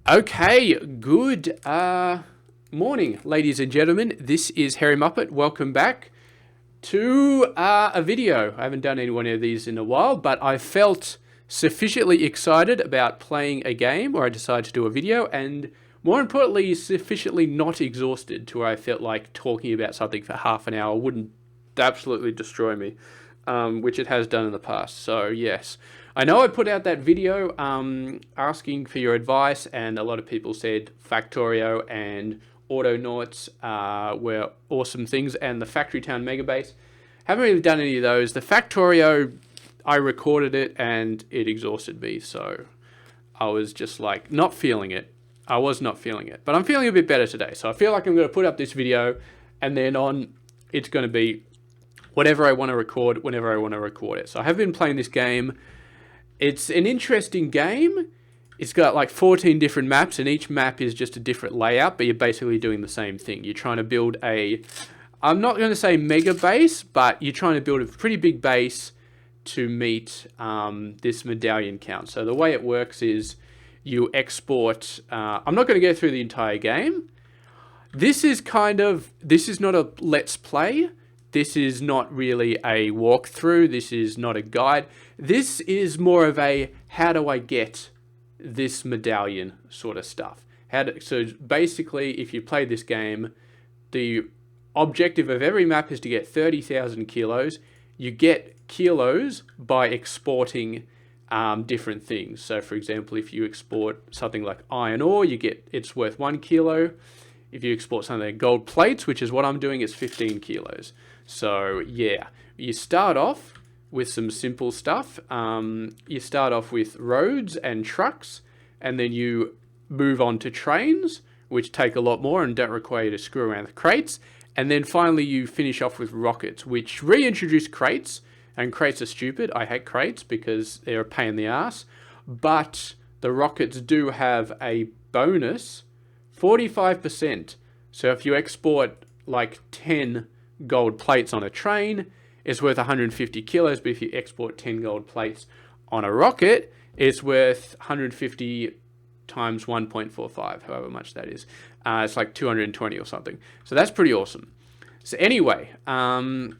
Okay, good morning, ladies and gentlemen. This is Hairymuppet. Welcome back to a video. I haven't done any one of these in a while, but I felt sufficiently excited about playing a game, or I decided to do a video, and more importantly, sufficiently not exhausted to where I felt like talking about something for half an hour wouldn't absolutely destroy me, which it has done in the past. So yes, I know I put out that video asking for your advice, and a lot of people said Factorio and Autonauts were awesome things, and the Factory Town Megabase. Haven't really done any of those. The Factorio, I recorded it and it exhausted me, so I was just like not feeling it. I was not feeling it, but I'm feeling a bit better today. So I feel like I'm going to put up this video, and then it's going to be whatever I want to record, whenever I want to record it. So I have been playing this game. It's an interesting game. It's got like 14 different maps, and each map is just a different layout, but you're basically doing the same thing. You're trying to build I'm not going to say mega base, but you're trying to build a pretty big base to meet this medallion count. So the way it works is you export. I'm not going to go through the entire game. This is not a let's play. This is not really a walkthrough. This is not a guide. This is more of a how do I get this medallion sort of stuff. So basically, if you play this game, the objective of every map is to get 30,000 kilos. You get kilos by exporting different things. So for example, if you export something like iron ore, it's worth 1 kilo. If you export something like gold plates, which is what I'm doing, it's 15 kilos. So yeah, you start off with some simple stuff. You start off with roads and trucks, and then you move on to trains, which take a lot more and don't require you to screw around with crates. And then finally you finish off with rockets, which reintroduce crates, and crates are stupid. I hate crates because they're a pain in the ass. But the rockets do have a bonus, 45%. So if you export like 10 gold plates on a train, it's worth 150 kilos, but if you export 10 gold plates on a rocket, it's worth 150 times 1.45, however much that is. It's like 220 or something. So that's pretty awesome. So anyway, I'm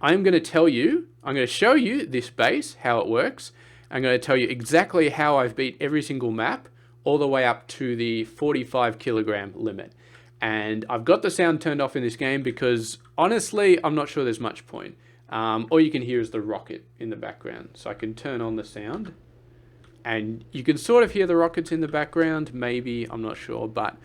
going to show you this base, how it works. I'm going to tell you exactly how I've beat every single map, all the way up to the 45 kilogram limit. And I've got the sound turned off in this game because, honestly, I'm not sure there's much point. All you can hear is the rocket in the background. So I can turn on the sound, and you can sort of hear the rockets in the background, maybe, I'm not sure, but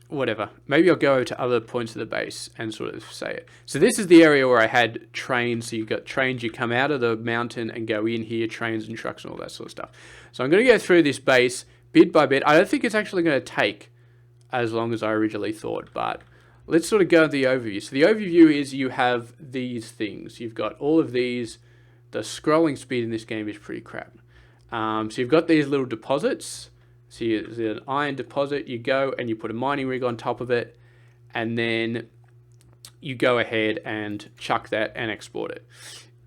whatever. Maybe I'll go over to other points of the base and sort of say it. So this is the area where I had trains. So you've got trains, you come out of the mountain and go in here, trains and trucks and all that sort of stuff. So I'm going to go through this base bit by bit. I don't think it's actually going to take as long as I originally thought, but let's sort of go to the overview. So the overview is you have these things. You've got all of these. The scrolling speed in this game is pretty crap. So you've got these little deposits. So there's an iron deposit. You go and you put a mining rig on top of it, and then you go ahead and chuck that and export it,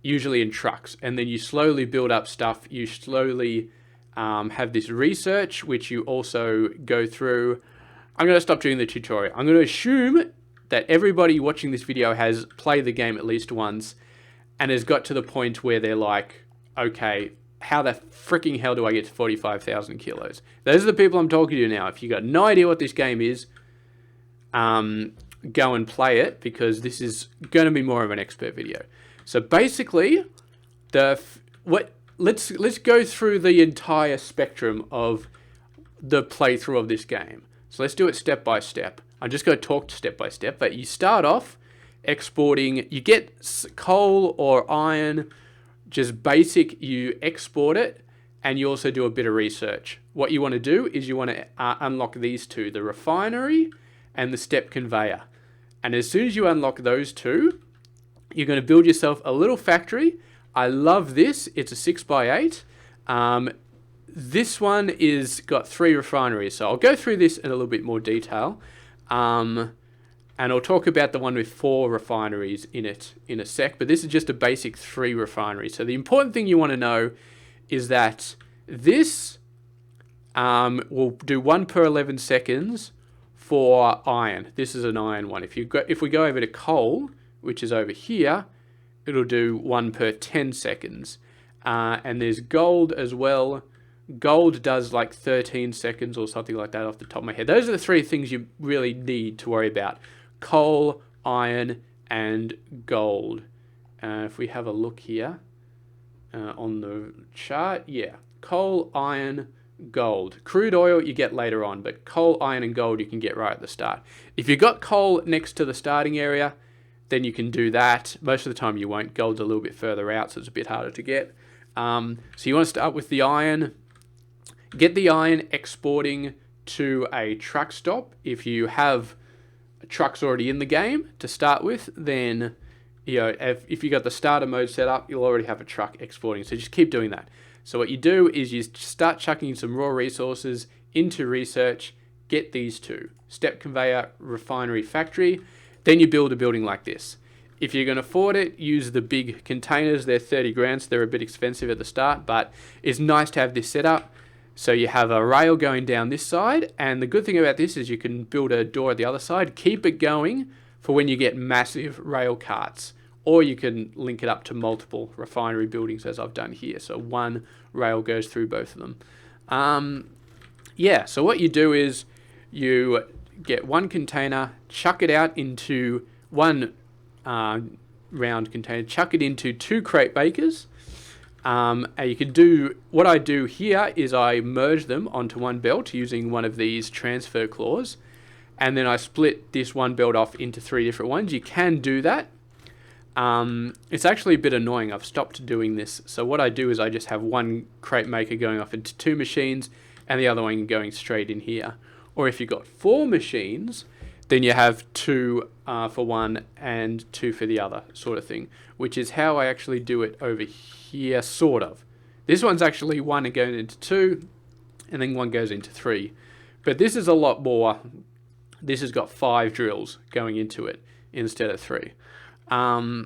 usually in trucks. And then you slowly build up stuff. You slowly have this research, which you also go through. I'm going to stop doing the tutorial. I'm going to assume that everybody watching this video has played the game at least once and has got to the point where they're like, okay, how the freaking hell do I get to 45,000 kilos? Those are the people I'm talking to now. If you've got no idea what this game is, go and play it, because this is going to be more of an expert video. So basically, let's go through the entire spectrum of the playthrough of this game. So let's do it step by step. I'm just going to talk step by step, but you start off exporting. You get coal or iron, just basic. You export it, and you also do a bit of research. What you want to do is you want to unlock these two, the refinery and the step conveyor. And as soon as you unlock those two, you're going to build yourself a little factory. I love this. It's a 6x8. This one is got 3 refineries. So I'll go through this in a little bit more detail. And I'll talk about the one with 4 refineries in it in a sec, but this is just a basic 3 refineries. So the important thing you want to know is that this will do 1 per 11 seconds for iron. This is an iron one. If we go over to coal, which is over here, it'll do 1 per 10 seconds. And there's gold as well. Gold does like 13 seconds or something like that off the top of my head. Those are the 3 things you really need to worry about. Coal, iron, and gold. If we have a look here on the chart, yeah. Coal, iron, gold. Crude oil you get later on, but coal, iron, and gold you can get right at the start. If you've got coal next to the starting area, then you can do that. Most of the time you won't. Gold's a little bit further out, so it's a bit harder to get. So you want to start with the iron. Get the iron exporting to a truck stop. If you have trucks already in the game to start with, then if you got the starter mode set up, you'll already have a truck exporting. So just keep doing that. So what you do is you start chucking some raw resources into research, get these 2. Step conveyor, refinery, factory. Then you build a building like this. If you're going to afford it, use the big containers. They're 30 grand, so they're a bit expensive at the start, but it's nice to have this set up. So you have a rail going down this side, and the good thing about this is you can build a door at the other side, keep it going for when you get massive rail carts, or you can link it up to multiple refinery buildings as I've done here. So 1 rail goes through both of them. So what you do is you get 1 container, chuck it out into 1 round container, chuck it into 2 crate bakers. And you can do, what I do here is I merge them onto 1 belt using one of these transfer claws. And then I split this 1 belt off into 3 different ones. You can do that. It's actually a bit annoying. I've stopped doing this. So what I do is I just have 1 crate maker going off into 2 machines and the other one going straight in here. Or if you've got 4 machines, then you have 2 for one and 2 for the other sort of thing, which is how I actually do it over here, sort of. This one's actually 1 going into 2, and then 1 goes into 3. But this is a lot more. This has got 5 drills going into it instead of 3. So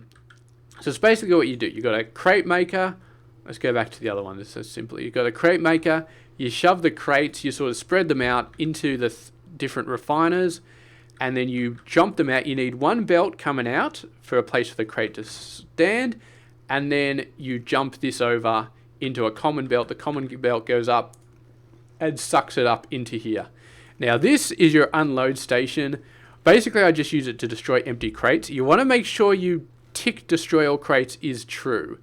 it's basically what you do. You've got a crate maker. Let's go back to the other one. This is simple. You've got a crate maker. You shove the crates. You sort of spread them out into the different refiners, and then you jump them out. You need 1 belt coming out for a place for the crate to stand, and then you jump this over into a common belt. The common belt goes up and sucks it up into here. Now this is your unload station. Basically I just use it to destroy empty crates. You want to make sure you tick destroy all crates is true,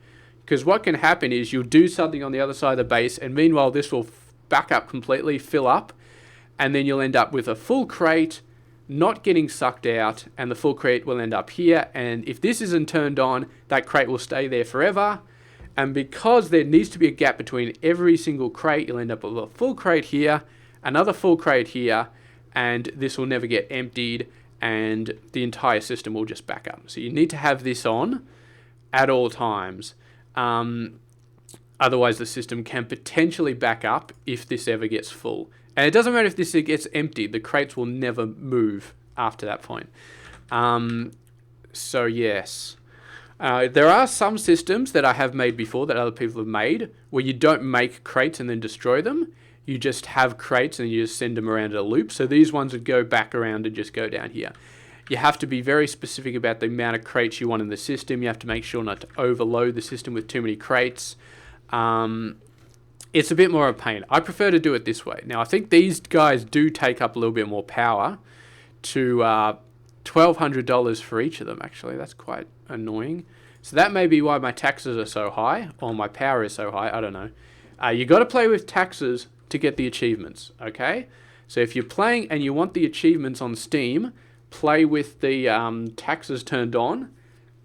because what can happen is you'll do something on the other side of the base, and meanwhile this will back up completely, fill up, and then you'll end up with a full crate not getting sucked out, and the full crate will end up here. And if this isn't turned on, that crate will stay there forever. And because there needs to be a gap between every single crate, you'll end up with a full crate here, another full crate here, and this will never get emptied, and the entire system will just back up. So you need to have this on at all times. Otherwise the system can potentially back up if this ever gets full. And it doesn't matter if this gets emptied, the crates will never move after that point. So yes. There are some systems that I have made before that other people have made where you don't make crates and then destroy them. You just have crates and you just send them around in a loop. So these ones would go back around and just go down here. You have to be very specific about the amount of crates you want in the system. You have to make sure not to overload the system with too many crates. It's a bit more of a pain. I prefer to do it this way. Now, I think these guys do take up a little bit more power to $1,200 for each of them, actually. That's quite annoying. So that may be why my taxes are so high, or my power is so high. I don't know. You got to play with taxes to get the achievements, okay? So if you're playing and you want the achievements on Steam, play with the taxes turned on.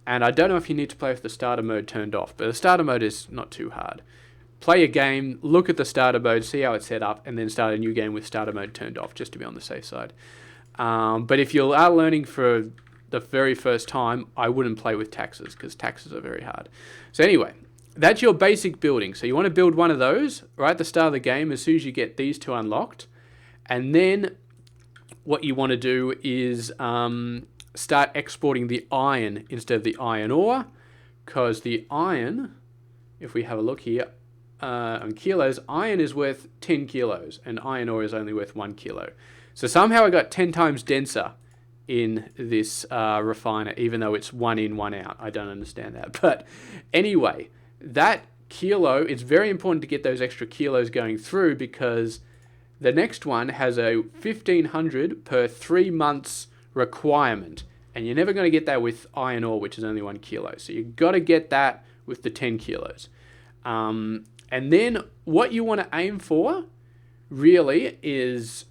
And I don't know if you need to play with the starter mode turned off, but the starter mode is not too hard. Play a game, look at the starter mode, see how it's set up, and then start a new game with starter mode turned off, just to be on the safe side. But if you are learning for the very first time, I wouldn't play with taxes, because taxes are very hard. So anyway, that's your basic building. So you want to build one of those right at the start of the game as soon as you get these 2 unlocked. And then what you want to do is start exporting the iron instead of the iron ore, because the iron, if we have a look here on kilos, iron is worth 10 kilos and iron ore is only worth 1 kilo. So somehow I got 10 times denser in this refiner, even though it's 1 in, 1 out. I don't understand that. But anyway, that kilo, it's very important to get those extra kilos going through, because the next one has a 1,500 per 3 months requirement. And you're never going to get that with iron ore, which is only 1 kilo. So you've got to get that with the 10 kilos. And then what you want to aim for really is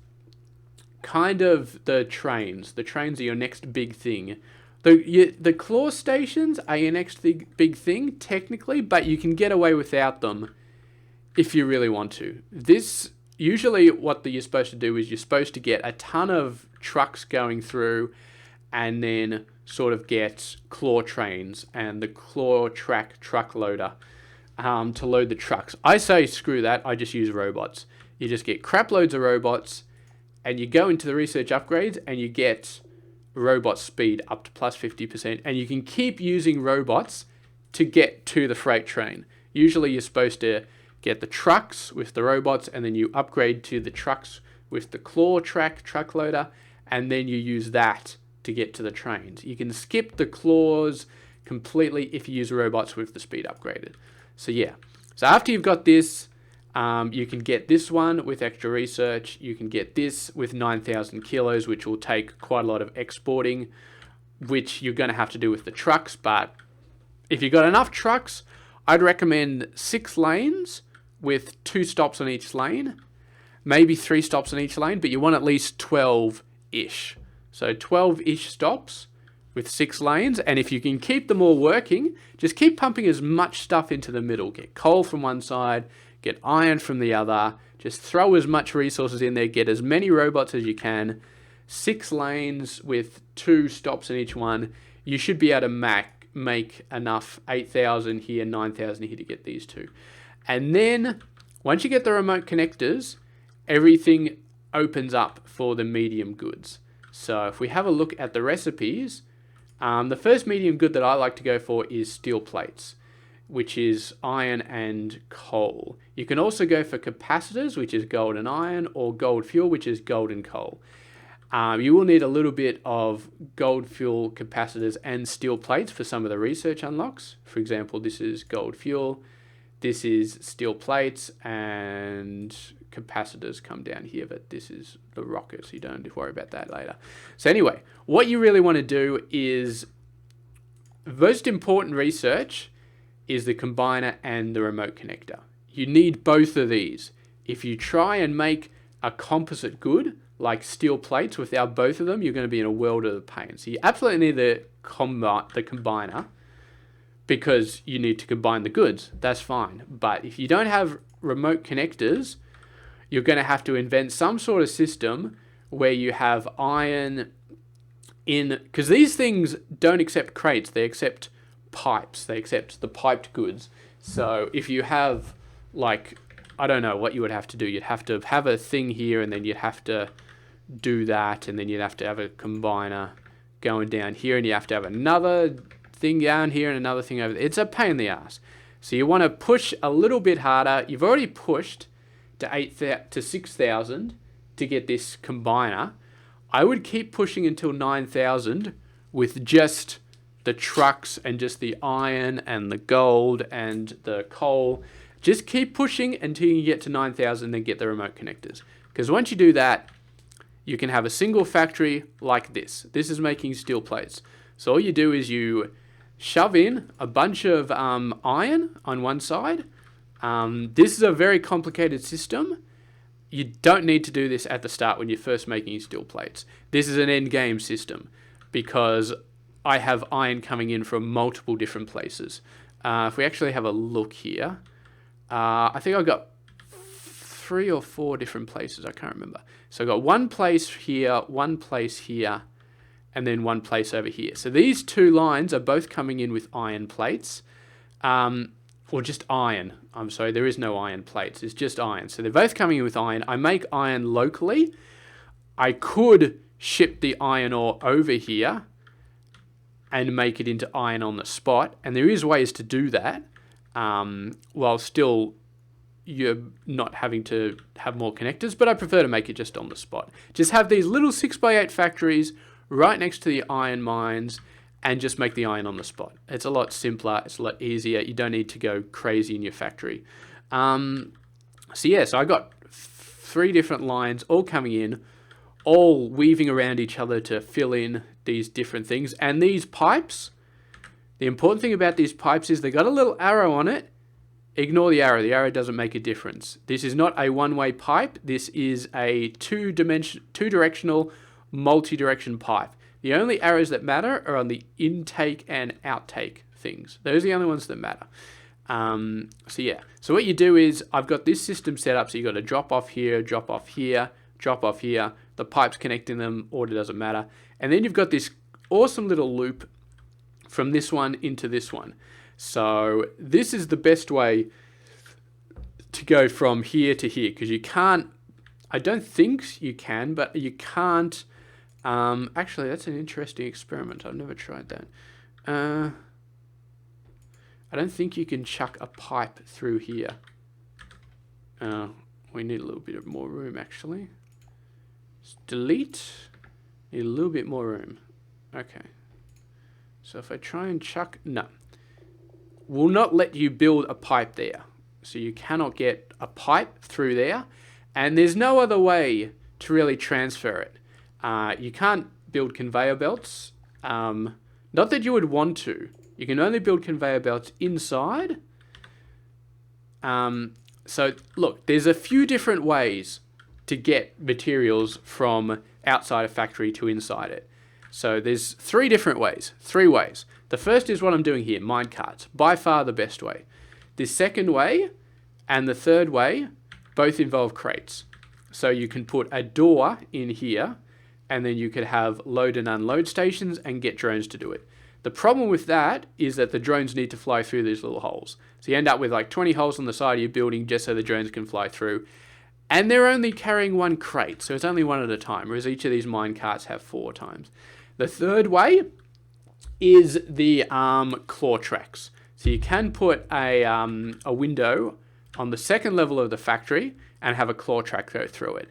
kind of the trains. The trains are your next big thing. The claw stations are your next big thing, technically, but you can get away without them if you really want to. This, usually what you're supposed to do is you're supposed to get a ton of trucks going through and then sort of get claw trains and the claw truck loader to load the trucks. I say screw that, I just use robots. You just get crap loads of robots and you go into the research upgrades and you get robot speed up to plus 50%, and you can keep using robots to get to the freight train. Usually you're supposed to get the trucks with the robots and then you upgrade to the trucks with the claw truck loader, and then you use that to get to the trains. You can skip the claws completely if you use robots with the speed upgraded. So yeah, so after you've got this, you can get this one with extra research. You can get this with 9,000 kilos, which will take quite a lot of exporting, which you're going to have to do with the trucks. But if you've got enough trucks, I'd recommend 6 lanes with 2 stops on each lane, maybe 3 stops on each lane, but you want at least 12-ish. So 12-ish stops with 6 lanes, and if you can keep them all working, just keep pumping as much stuff into the middle. Get coal from one side, get iron from the other, just throw as much resources in there, get as many robots as you can. 6 lanes with 2 stops in each one. You should be able to make enough 8,000 here, 9,000 here to get these 2. And then, once you get the remote connectors, everything opens up for the medium goods. So if we have a look at the recipes, the first medium good that I like to go for is steel plates, which is iron and coal. You can also go for capacitors, which is gold and iron, or gold fuel, which is gold and coal. You will need a little bit of gold fuel, capacitors, and steel plates for some of the research unlocks. For example, this is gold fuel, this is steel plates, and capacitors come down here, but this is the rocket, so you don't have to worry about that later. So anyway, what you really want to do is, most important research is the combiner and the remote connector. You need both of these. If you try and make a composite good, like steel plates, without both of them, you're going to be in a world of pain. So you absolutely need the combiner, because you need to combine the goods. That's fine. But if you don't have remote connectors, you're going to have to invent some sort of system where you have iron in, because these things don't accept crates, they accept pipes, they accept the piped goods. So if you have, like, I don't know what you would have to do. You'd have to have a thing here, and then you'd have to do that, and then you'd have to have a combiner going down here, and you have to have another thing down here and another thing over there. It's a pain in the ass. So you want to push a little bit harder. You've already pushed to 6,000 to get this combiner. I would keep pushing until 9,000 with just the trucks and just the iron and the gold and the coal. Just keep pushing until you get to 9,000, then get the remote connectors. Because once you do that, you can have a single factory like this. This is making steel plates. So all you do is you shove in a bunch of iron on one side. This is a very complicated system. You don't need to do this at the start when you're first making steel plates. This is an endgame system because I have iron coming in from multiple different places. If we actually have a look here, I think I've got 3 or 4 different places. I can't remember. So I've got one place here, and then one place over here. So these 2 lines are both coming in with iron plates, or just iron. I'm sorry, there is no iron plates. It's just iron. So they're both coming in with iron. I make iron locally. I could ship the iron ore over here and make it into iron on the spot. And there is ways to do that while still you're not having to have more connectors, but I prefer to make it just on the spot. Just have these little 6x8 factories right next to the iron mines and just make the iron on the spot. It's a lot simpler, it's a lot easier. You don't need to go crazy in your factory. So I got 3 different lines all coming in, all weaving around each other to fill in these different things. And these pipes, the important thing about these pipes is they got a little arrow on it. Ignore the arrow. The arrow doesn't make a difference. This is not a one-way pipe. This is a two-directional, multi-direction pipe. The only arrows that matter are on the intake and outtake things. Those are the only ones that matter. So what you do is, I've got this system set up, so you've got to drop off here, drop off here, drop off here. The pipes connecting them, order doesn't matter. And then you've got this awesome little loop from this one into this one. So this is the best way to go from here to here, because you can't, I don't think you can, but you can't, actually that's an interesting experiment. I've never tried that. I don't think you can chuck a pipe through here. We need a little bit more room actually. Just delete, need a little bit more room. Okay. So if I try and chuck, no. Will not let you build a pipe there. So you cannot get a pipe through there. And there's no other way to really transfer it. You can't build conveyor belts. Not that you would want to. You can only build conveyor belts inside. So look, there's a few different ways to get materials from outside a factory to inside it. So there's 3 different ways, 3 ways. The first is what I'm doing here, minecarts, by far the best way. The second way and the third way both involve crates. So you can put a door in here and then you could have load and unload stations and get drones to do it. The problem with that is that the drones need to fly through these little holes. So you end up with like 20 holes on the side of your building just so the drones can fly through. And they're only carrying 1 crate, so it's only 1 at a time, whereas each of these minecarts have 4 times. The third way is the claw tracks. So you can put a window on the second level of the factory and have a claw track go through it.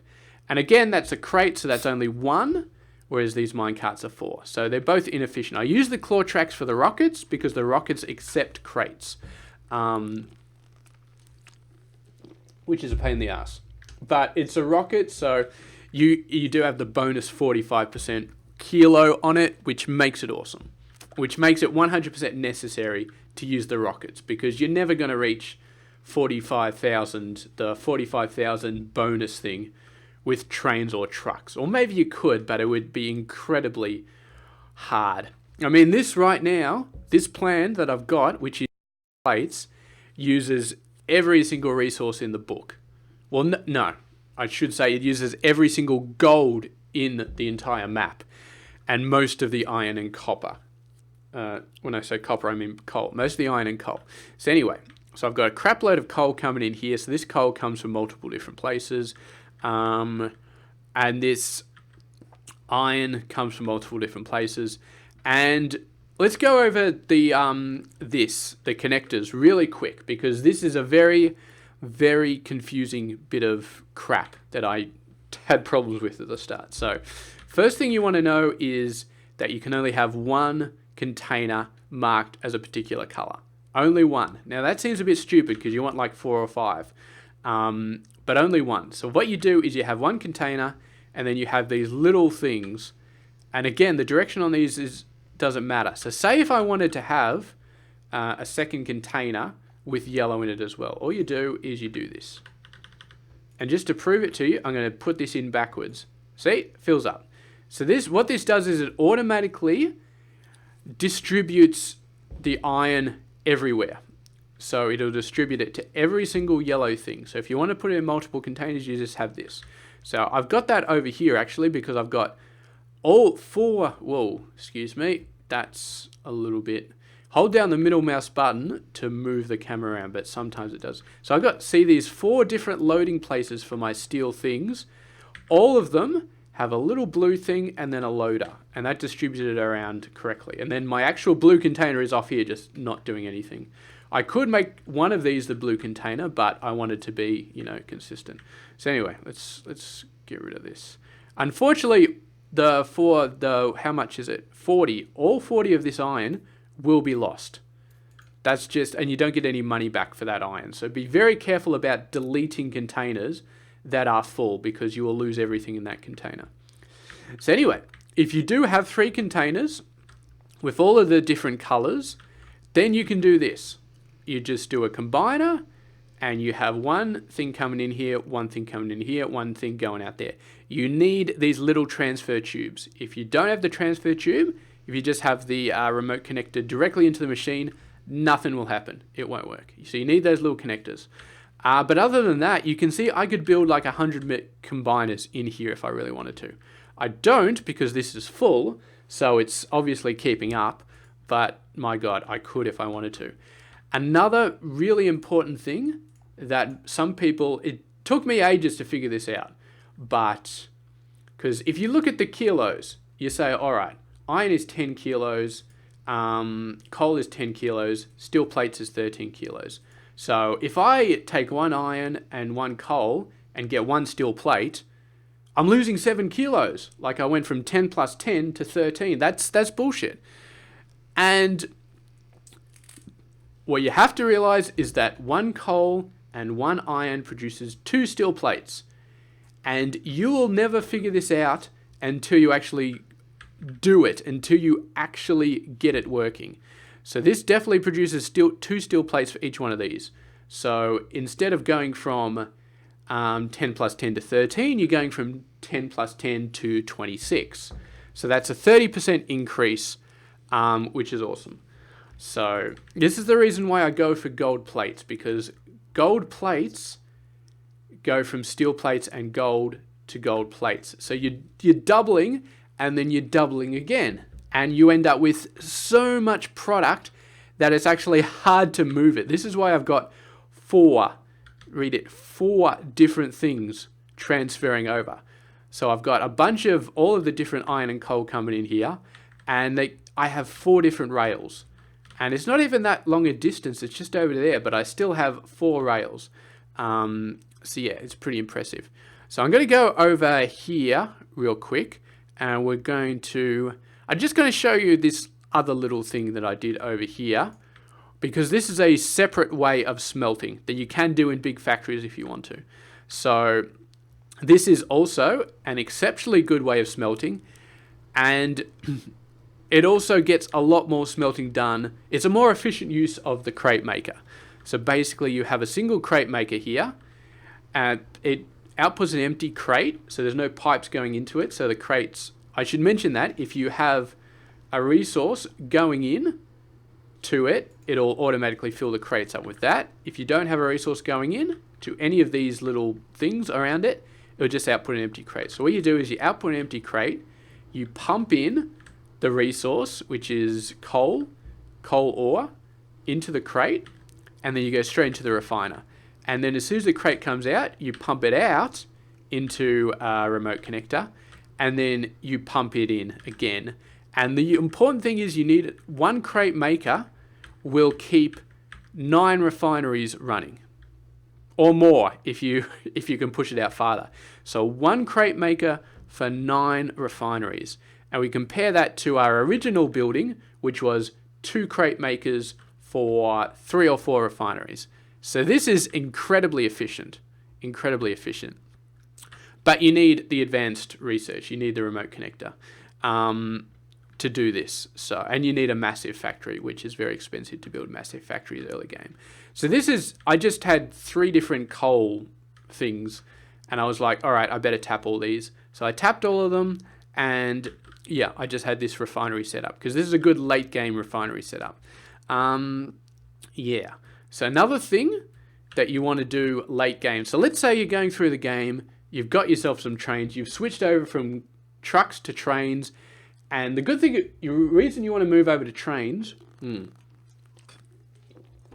And again, that's a crate, so that's only 1, whereas these minecarts are 4. So they're both inefficient. I use the claw tracks for the rockets because the rockets accept crates, which is a pain in the ass. But it's a rocket, so you do have the bonus 45% kilo on it, which makes it awesome. Which makes it 100% necessary to use the rockets, because you're never going to reach 45,000, the 45,000 bonus thing with trains or trucks. Or maybe you could, but it would be incredibly hard. I mean, this right now, this plan that I've got, which is plates, uses every single resource in the book. Well, no, I should say it uses every single gold in the entire map and most of the iron and copper. When I say copper, I mean coal. Most of the iron and coal. So anyway, so I've got a crap load of coal coming in here. So this coal comes from multiple different places. And this iron comes from multiple different places. And let's go over the connectors really quick, because this is a very, very confusing bit of crap that I had problems with at the start. So first thing you want to know is that you can only have 1 container marked as a particular color. Only 1. Now that seems a bit stupid because you want like 4 or 5, but only 1. So what you do is you have 1 container and then you have these little things. And again, the direction on these doesn't matter. So say if I wanted to have a second container with yellow in it as well, all you do is you do this. And just to prove it to you, I'm going to put this in backwards. See, it fills up. So what this does is it automatically distributes the iron everywhere. So it'll distribute it to every single yellow thing. So if you want to put it in multiple containers, you just have this. So I've got that over here actually, because I've got all 4, whoa, excuse me, that's a little bit, hold down the middle mouse button to move the camera around, but sometimes it does. So I've got, see these 4 different loading places for my steel things. All of them have a little blue thing and then a loader, and that distributes it around correctly. And then my actual blue container is off here, just not doing anything. I could make one of these the blue container, but I wanted to be, you know, consistent. So anyway, let's get rid of this. Unfortunately, how much is it? 40. All 40 of this iron will be lost. That's just, and you don't get any money back for that iron. So be very careful about deleting containers that are full, because you will lose everything in that container. So anyway, if you do have 3 containers with all of the different colors, then you can do this. You just do a combiner, and you have one thing coming in here, one thing coming in here, one thing going out there. You need these little transfer tubes. If you don't have the transfer tube, if you just have the remote connected directly into the machine, nothing will happen. It won't work. So you need those little connectors. But other than that, you can see I could build like 100 combiners in here if I really wanted to. I don't, because this is full, so it's obviously keeping up, but my God, I could if I wanted to. Another really important thing that some people, it took me ages to figure this out, but because if you look at the kilos, you say, all right, iron is 10 kilos, coal is 10 kilos, steel plates is 13 kilos. So if I take one iron and one coal and get one steel plate, I'm losing 7 kilos. Like I went from 10 plus 10 to 13. That's bullshit. And what you have to realize is that one coal and one iron produces 2 steel plates. And you will never figure this out until you actually do it, until you actually get it working. So this definitely produces 2 steel plates for each one of these. So instead of going from 10 plus 10 to 13, you're going from 10 plus 10 to 26. So that's a 30% increase, which is awesome. So this is the reason why I go for gold plates, because gold plates go from steel plates and gold to gold plates. So you're doubling, and then you're doubling again. And you end up with so much product that it's actually hard to move it. This is why I've got 4 different things transferring over. So I've got a bunch of all of the different iron and coal coming in here, and I have 4 different rails. And it's not even that long a distance, it's just over there, but I still have 4 rails. So yeah, it's pretty impressive. So I'm going to go over here real quick, and I'm just going to show you this other little thing that I did over here, because this is a separate way of smelting that you can do in big factories if you want to. So this is also an exceptionally good way of smelting, and it also gets a lot more smelting done. It's a more efficient use of the crate maker. So basically you have a single crate maker here, and it outputs an empty crate, so there's no pipes going into it. So the crates, I should mention that if you have a resource going in to it, it'll automatically fill the crates up with that. If you don't have a resource going in to any of these little things around it, it'll just output an empty crate. So what you do is you output an empty crate, you pump in the resource, which is coal ore, into the crate, and then you go straight into the refiner. And then as soon as the crate comes out, you pump it out into a remote connector, and then you pump it in again. And the important thing is you need one crate maker will keep 9 refineries running, or more if you can push it out farther. So one crate maker for 9 refineries. And we compare that to our original building, which was 2 crate makers for 3 or 4 refineries. So this is incredibly efficient. But you need the advanced research. You need the remote connector to do this. So, and you need a massive factory, which is very expensive to build massive factories early game. So this is, I just had 3 different coal things, and I was like, all right, I better tap all these. So I tapped all of them, and yeah, I just had this refinery set up, because this is a good late game refinery setup. Yeah. So another thing that you want to do late game. So let's say you're going through the game, you've got yourself some trains, you've switched over from trucks to trains, and the good thing, the reason you want to move over to trains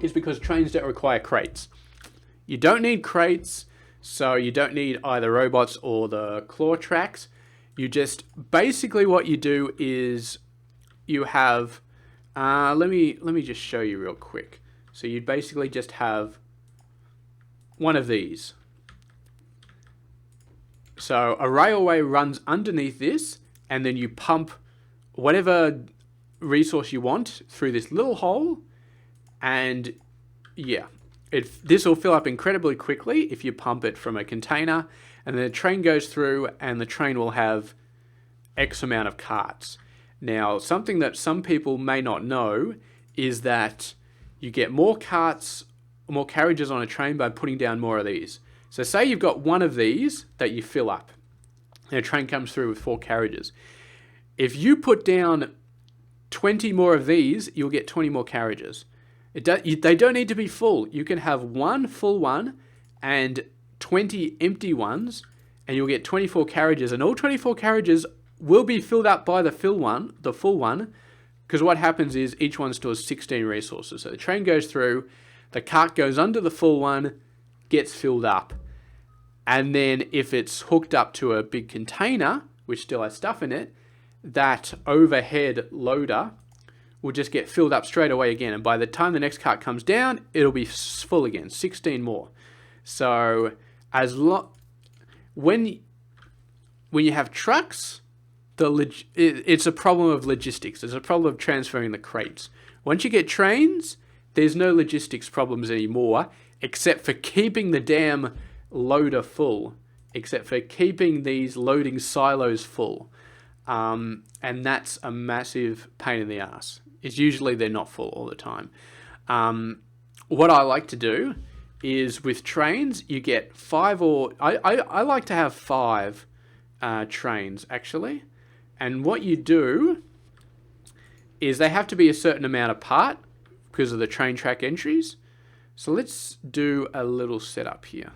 is because trains don't require crates. You don't need crates, so you don't need either robots or the claw tracks. You just, basically what you do is you have, let me just show you real quick. So you basically just have one of these. So a railway runs underneath this, and then you pump whatever resource you want through this little hole, and yeah, this will fill up incredibly quickly if you pump it from a container, and then the train goes through, and the train will have X amount of carts. Now, something that some people may not know is that you get more carts, more carriages on a train by putting down more of these. So say you've got one of these that you fill up, and a train comes through with 4 carriages. If you put down 20 more of these, you'll get 20 more carriages. They don't need to be full. You can have one full one and 20 empty ones, and you'll get 24 carriages. And all 24 carriages will be filled up by the full one, because what happens is each one stores 16 resources. So the train goes through, the cart goes under the full one, gets filled up. And then if it's hooked up to a big container, which still has stuff in it, that overhead loader will just get filled up straight away again. And by the time the next cart comes down, it'll be full again, 16 more. So when you have trucks, it's a problem of logistics. It's a problem of transferring the crates. Once you get trains, there's no logistics problems anymore, except for keeping the damn loader full, except for keeping these loading silos full. And that's a massive pain in the ass. It's usually they're not full all the time. What I like to do is with trains, you get 5 or... I like to have 5 trains, actually. And what you do is they have to be a certain amount apart because of the train track entries. So let's do a little setup here.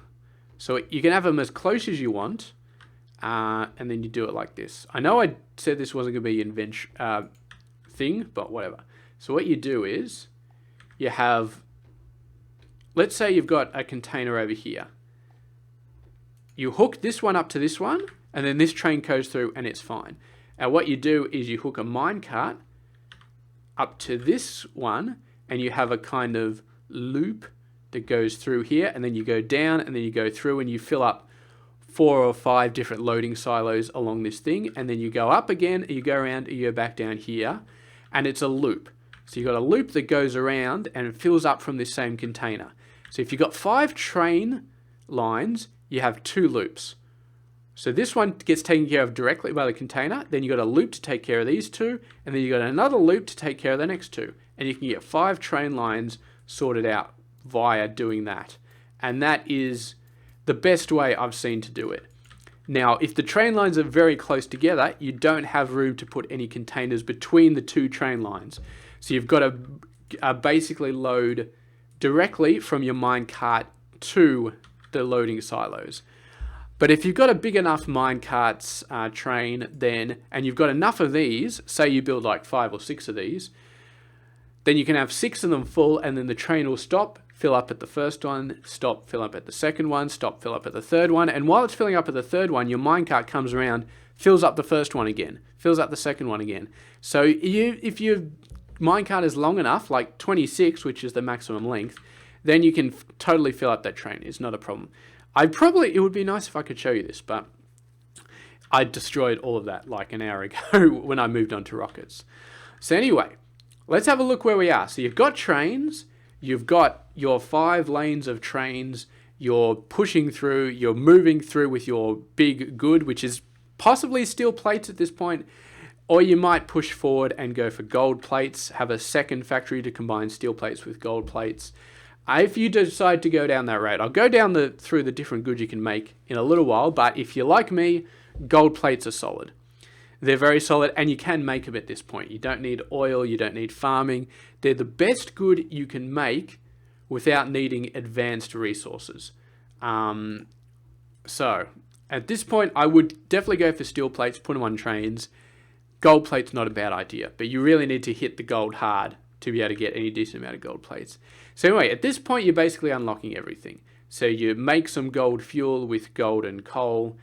So you can have them as close as you want, and then you do it like this. I know I said this wasn't going to be an thing, but whatever. So what you do is you have, let's say you've got a container over here. You hook this one up to this one, and then this train goes through and it's fine. And what you do is you hook a minecart up to this one, and you have a kind of loop that goes through here, and then you go down, and then you go through, and you fill up 4 or 5 different loading silos along this thing, and then you go up again, you go around, you go back down here, and it's a loop. So you've got a loop that goes around and it fills up from this same container. So if you've got 5 train lines, you have 2 loops. So this one gets taken care of directly by the container, then you've got a loop to take care of these 2, and then you've got another loop to take care of the next 2. And you can get 5 train lines sorted out via doing that. And that is the best way I've seen to do it. Now, if the train lines are very close together, you don't have room to put any containers between the 2 train lines. So you've got to basically load directly from your minecart to the loading silos. But if you've got a big enough minecarts train and you've got enough of these, say you build like 5 or 6 of these, then you can have 6 of them full, and then the train will stop, fill up at the first one, stop, fill up at the second one, stop, fill up at the third one. And while it's filling up at the third one, your minecart comes around, fills up the first one again, fills up the second one again. So if your minecart is long enough, like 26, which is the maximum length, then you can totally fill up that train. It's not a problem. It would be nice if I could show you this, but I destroyed all of that like an hour ago when I moved on to rockets. So anyway, let's have a look where we are. So you've got trains, you've got your 5 lanes of trains, you're pushing through, you're moving through with your big good, which is possibly steel plates at this point, or you might push forward and go for gold plates, have a second factory to combine steel plates with gold plates. If you decide to go down that route, I'll go down through the different goods you can make in a little while, but if you're like me, gold plates are solid. They're very solid, and you can make them at this point. You don't need oil, you don't need farming. They're the best good you can make without needing advanced resources. So, at this point, I would definitely go for steel plates, put them on trains. Gold plate's not a bad idea, but you really need to hit the gold hard to be able to get any decent amount of gold plates. So anyway, at this point, you're basically unlocking everything. So you make some gold fuel with gold and coal.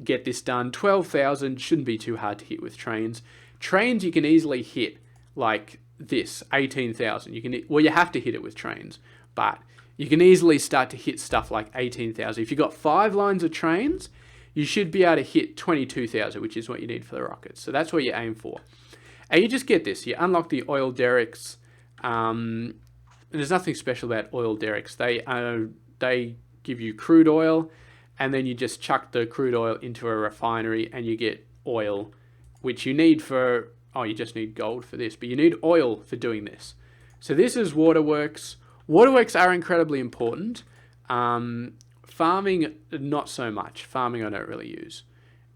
get this done. 12,000 shouldn't be too hard to hit with trains. Trains you can easily hit like this, 18,000. You have to hit it with trains, but you can easily start to hit stuff like 18,000. If you've got 5 lines of trains, you should be able to hit 22,000, which is what you need for the rockets. So that's what you aim for. And you just get this. You unlock the oil derricks. And there's nothing special about oil derricks. They give you crude oil, and then you just chuck the crude oil into a refinery and you get oil, which you need for, you just need gold for this, but you need oil for doing this. So this is Waterworks. Waterworks are incredibly important. Farming, not so much. Farming I don't really use.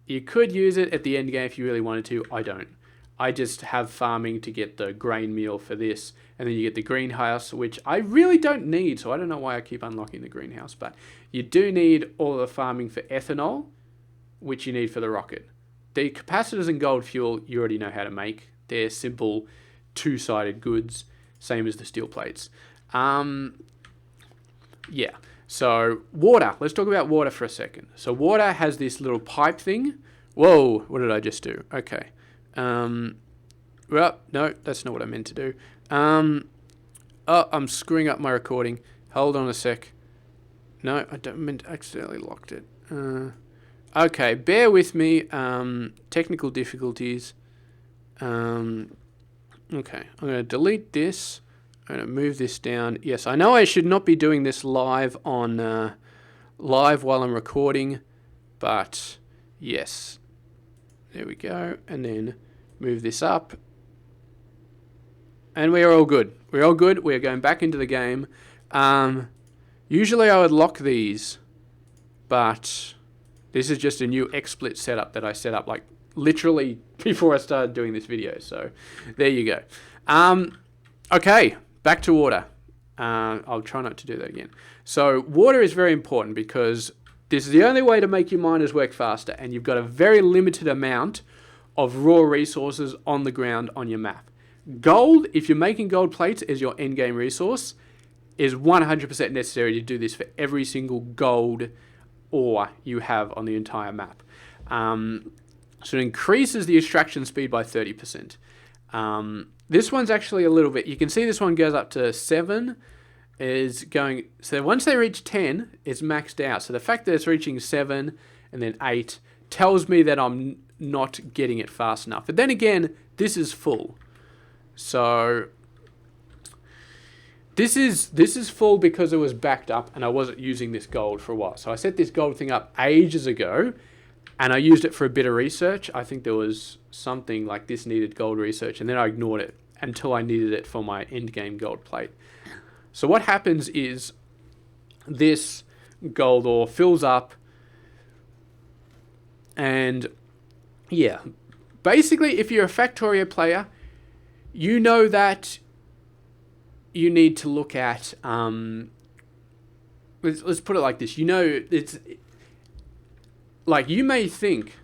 You could use it at the end game if you really wanted to. I don't. I just have farming to get the grain meal for this, and then you get the greenhouse, which I really don't need, so I don't know why I keep unlocking the greenhouse, but you do need all the farming for ethanol, which you need for the rocket. The capacitors and gold fuel, you already know how to make. They're simple two-sided goods, same as the steel plates. Yeah, so water. Let's talk about water for a second. So water has this little pipe thing. Whoa, what did I just do? Okay. Well, no, that's not what I meant to do. I'm screwing up my recording. Hold on a sec. No, I don't mean to accidentally locked it. Okay, bear with me. Technical difficulties. Okay, I'm going to delete this. I'm going to move this down. Yes, I know I should not be doing this live on live while I'm recording, but yes. There we go. And then move this up. And we are all good. We're all good. We're going back into the game. Usually I would lock these, but this is just a new XSplit setup that I set up like literally before I started doing this video. So there you go. Okay, back to water. I'll try not to do that again. So water is very important because this is the only way to make your miners work faster, and you've got a very limited amount of raw resources on the ground on your map. Gold, if you're making gold plates as your endgame resource, is 100% necessary to do this for every single gold ore you have on the entire map. So it increases the extraction speed by 30%. This one's actually a little bit, you can see this one goes up to 7, is going, so once they reach 10, it's maxed out. So the fact that it's reaching 7 and then 8 tells me that I'm not getting it fast enough. But then again, this is full. So this is full because it was backed up and I wasn't using this gold for a while. So I set this gold thing up ages ago and I used it for a bit of research. I think there was something like this needed gold research, and then I ignored it until I needed it for my endgame gold plate. So what happens is this gold ore fills up, and yeah, basically if you're a Factorio player, you know that you need to look at, let's put it like this, you know, it's like you may think,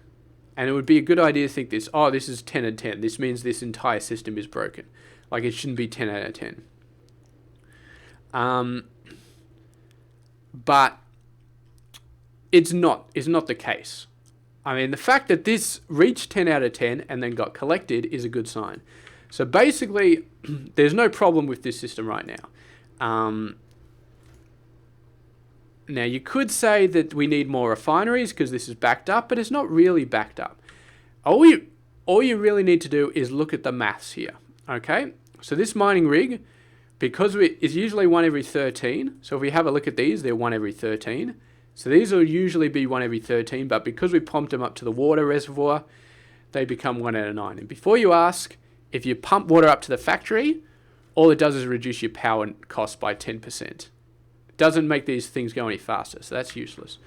and it would be a good idea to think this, oh, this is 10 out of 10. This means this entire system is broken. Like it shouldn't be 10 out of 10. But it's not the case. I mean, the fact that this reached 10 out of 10 and then got collected is a good sign. So basically, there's no problem with this system right now. Now, you could say that we need more refineries because this is backed up, but it's not really backed up. All you really need to do is look at the maths here, okay? So this mining rig, because it's usually 1 every 13, so if we have a look at these, they're 1 every 13. So these will usually be 1 every 13, but because we pumped them up to the water reservoir, they become 1 out of 9. And before you ask, if you pump water up to the factory, all it does is reduce your power cost by 10%. It doesn't make these things go any faster, so that's useless.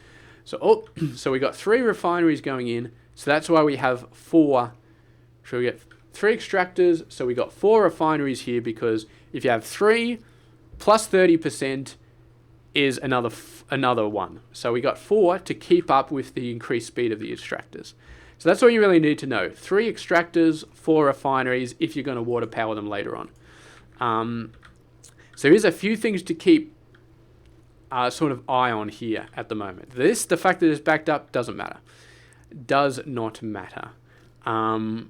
So, so we got 3 refineries going in, so that's why we have 4. So we get 3 extractors, so we got 4 refineries here, because if you have 3 plus 30% is another 1. So we got 4 to keep up with the increased speed of the extractors. So that's all you really need to know. 3 extractors, 4 refineries, if you're going to water power them later on. So here's a few things to keep sort of eye on here at the moment. The fact that it's backed up doesn't matter. does not matter. And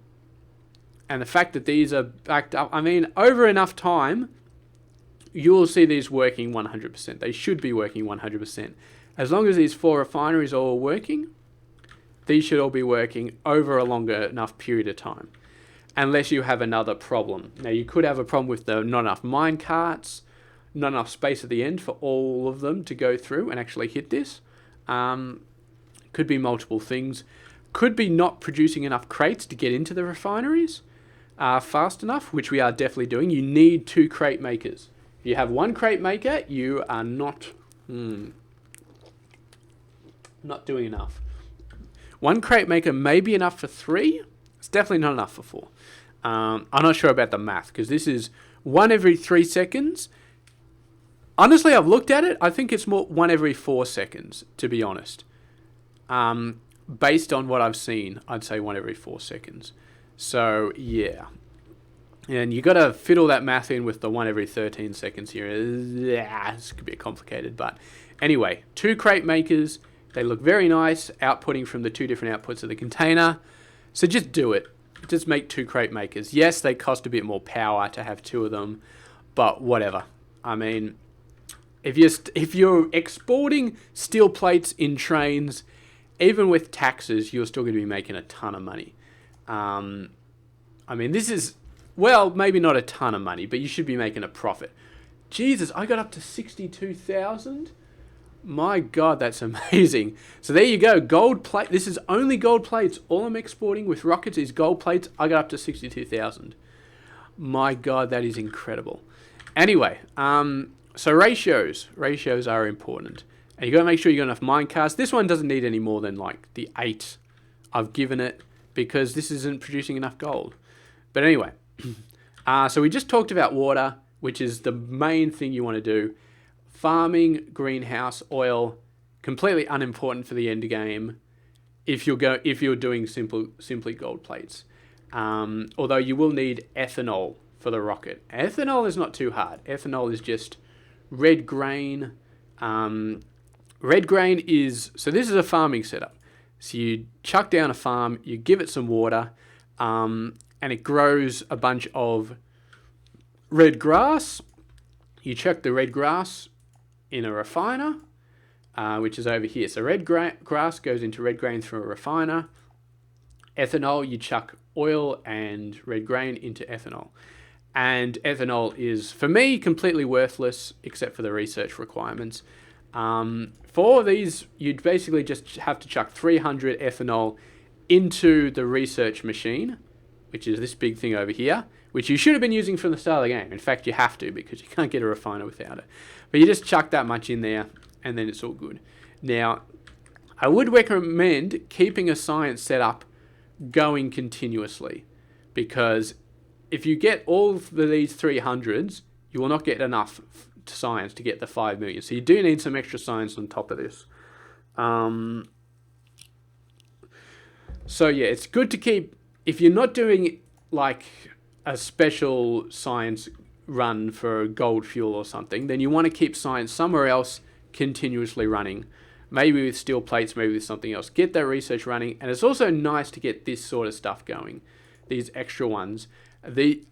the fact that these are backed up, I mean, over enough time, you will see these working 100%. They should be working 100%. As long as these 4 refineries are all working, these should all be working over a longer enough period of time. Unless you have another problem. Now, you could have a problem with the not enough minecarts, not enough space at the end for all of them to go through and actually hit this. Could be multiple things. Could be not producing enough crates to get into the refineries fast enough, which we are definitely doing. You need 2 crate makers. If you have 1 crate maker, you are not doing enough. 1 crate maker may be enough for 3. It's definitely not enough for 4. I'm not sure about the math, because this is 1 every 3 seconds. Honestly, I've looked at it. I think it's more 1 every 4 seconds, to be honest. Based on what I've seen, I'd say 1 every 4 seconds. So, yeah. And you got to fit all that math in with the 1 every 13 seconds here. Yeah, this could be complicated. But anyway, 2 crate makers. They look very nice, outputting from the 2 different outputs of the container. So just do it. Just make 2 crate makers. Yes, they cost a bit more power to have 2 of them, but whatever. I mean, if you're exporting steel plates in trains, even with taxes, you're still going to be making a ton of money. I mean, this is, well, maybe not a ton of money, but you should be making a profit. Jesus, I got up to 62,000. My God, that's amazing. So there you go, gold plate. This is only gold plates. All I'm exporting with rockets is gold plates. I got up to 62,000. My God, that is incredible. Anyway, so ratios are important. And you got to make sure you got enough minecarts. This one doesn't need any more than like the 8 I've given it, because this isn't producing enough gold. But anyway, so we just talked about water, which is the main thing you want to do. Farming, greenhouse, oil, completely unimportant for the end game if you're doing simply gold plates. Although you will need ethanol for the rocket. Ethanol is not too hard. Ethanol is just red grain. Red grain is, so this is a farming setup. So you chuck down a farm, you give it some water, and it grows a bunch of red grass. You chuck the red grass in a refiner, which is over here. So red grass goes into red grain through a refiner. Ethanol, you chuck oil and red grain into ethanol. And ethanol is, for me, completely worthless, except for the research requirements. For these, you'd basically just have to chuck 300 ethanol into the research machine, which is this big thing over here, which you should have been using from the start of the game. In fact, you have to, because you can't get a refiner without it. But you just chuck that much in there, and then it's all good. Now, I would recommend keeping a science setup going continuously, because if you get all of these 300s, you will not get enough science to get the 5 million. So you do need some extra science on top of this. So yeah, it's good to keep, if you're not doing like a special science run for gold fuel or something, then you want to keep science somewhere else continuously running. Maybe with steel plates, maybe with something else. Get that research running. And it's also nice to get this sort of stuff going, these extra ones.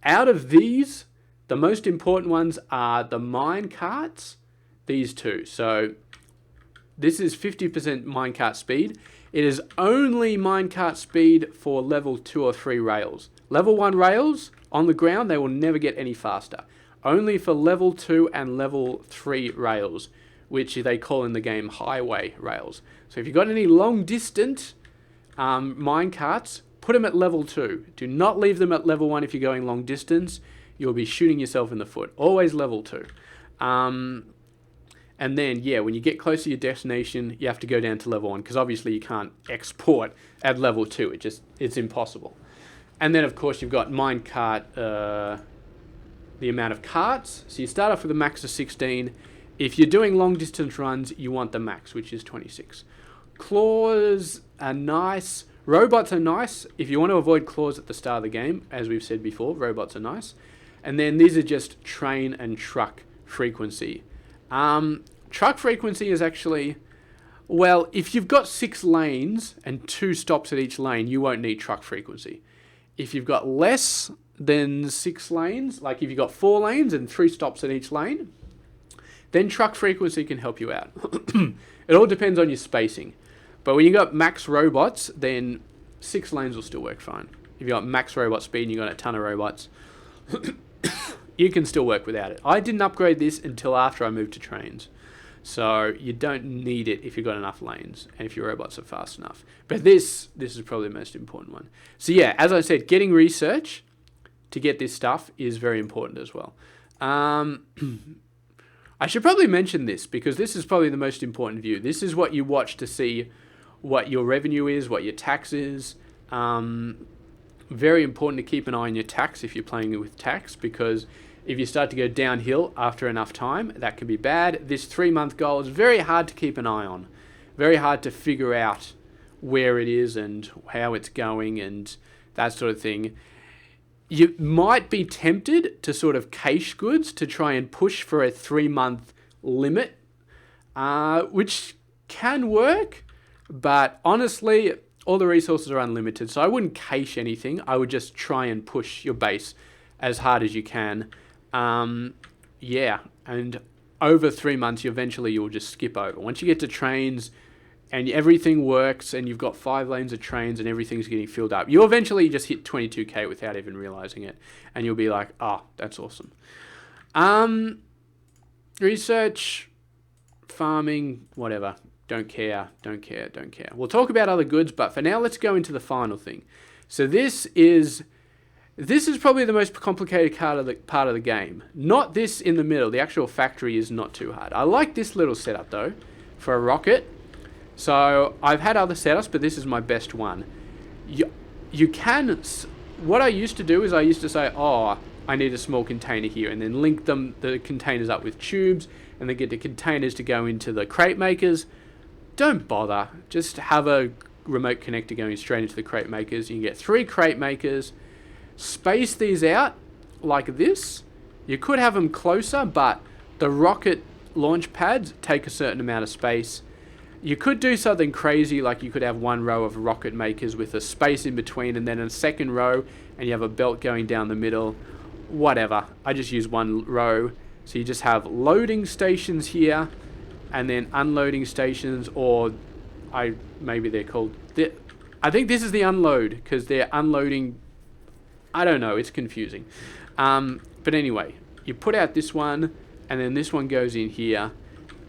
Out of these, the most important ones are the minecarts, these 2. So this is 50% minecart speed. It is only minecart speed for level 2 or 3 rails. Level 1 rails on the ground, they will never get any faster. Only for level 2 and level 3 rails, which they call in the game highway rails. So if you've got any long distance minecarts, put them at level 2. Do not leave them at level 1 if you're going long distance. You'll be shooting yourself in the foot. Always level 2. And then, yeah, when you get close to your destination, you have to go down to level 1, because obviously you can't export at level 2. It's impossible. And then, of course, you've got minecart, the amount of carts. So you start off with a max of 16. If you're doing long distance runs, you want the max, which is 26. Claws are nice. Robots are nice. If you want to avoid claws at the start of the game, as we've said before, robots are nice. And then these are just train and truck frequency. Truck frequency is actually, Well, if you've got 6 lanes and 2 stops at each lane, you won't need truck frequency. If you've got less than 6 lanes, like if you've got 4 lanes and 3 stops at each lane, then truck frequency can help you out. It all depends on your spacing. But when you got max robots, then 6 lanes will still work fine. If you got max robot speed and you got a ton of robots, you can still work without it. I didn't upgrade this until after I moved to trains. So you don't need it if you've got enough lanes and if your robots are fast enough. But this is probably the most important one. So yeah, as I said, getting research to get this stuff is very important as well. I should probably mention this because this is probably the most important view. This is what you watch to see what your revenue is, what your tax is. Very important to keep an eye on your tax if you're playing with tax, because if you start to go downhill after enough time, that can be bad. This 3-month goal is very hard to keep an eye on. Very hard to figure out where it is and how it's going and that sort of thing. You might be tempted to sort of cache goods to try and push for a 3-month limit, which can work, but honestly, all the resources are unlimited, so I wouldn't cache anything. I would just try and push your base as hard as you can. Yeah, and over 3 months, eventually you'll just skip over. Once you get to trains and everything works and you've got 5 lanes of trains and everything's getting filled up, you'll eventually just hit 22k without even realizing it. And you'll be like, oh, that's awesome. Research, farming, whatever. Don't care. We'll talk about other goods, but for now, let's go into the final thing. So this is probably the most complicated part of the game. Not this in the middle. The actual factory is not too hard. I like this little setup, though, for a rocket. So I've had other setups, but this is my best one. You can... What I used to do is I used to say, oh, I need a small container here, and then link the containers up with tubes, and then get the containers to go into the crate makers. Don't bother. Just have a remote connector going straight into the crate makers. You can get 3 crate makers. Space these out like this. You could have them closer, but the rocket launch pads take a certain amount of space. You could do something crazy, like you could have 1 row of rocket makers with a space in between, and then a second row, and you have a belt going down the middle. Whatever. I just use 1 row. So you just have loading stations here, and then unloading stations, or maybe they're called... I think this is the unload, because they're unloading... I don't know, it's confusing. But anyway, you put out this one, and then this one goes in here,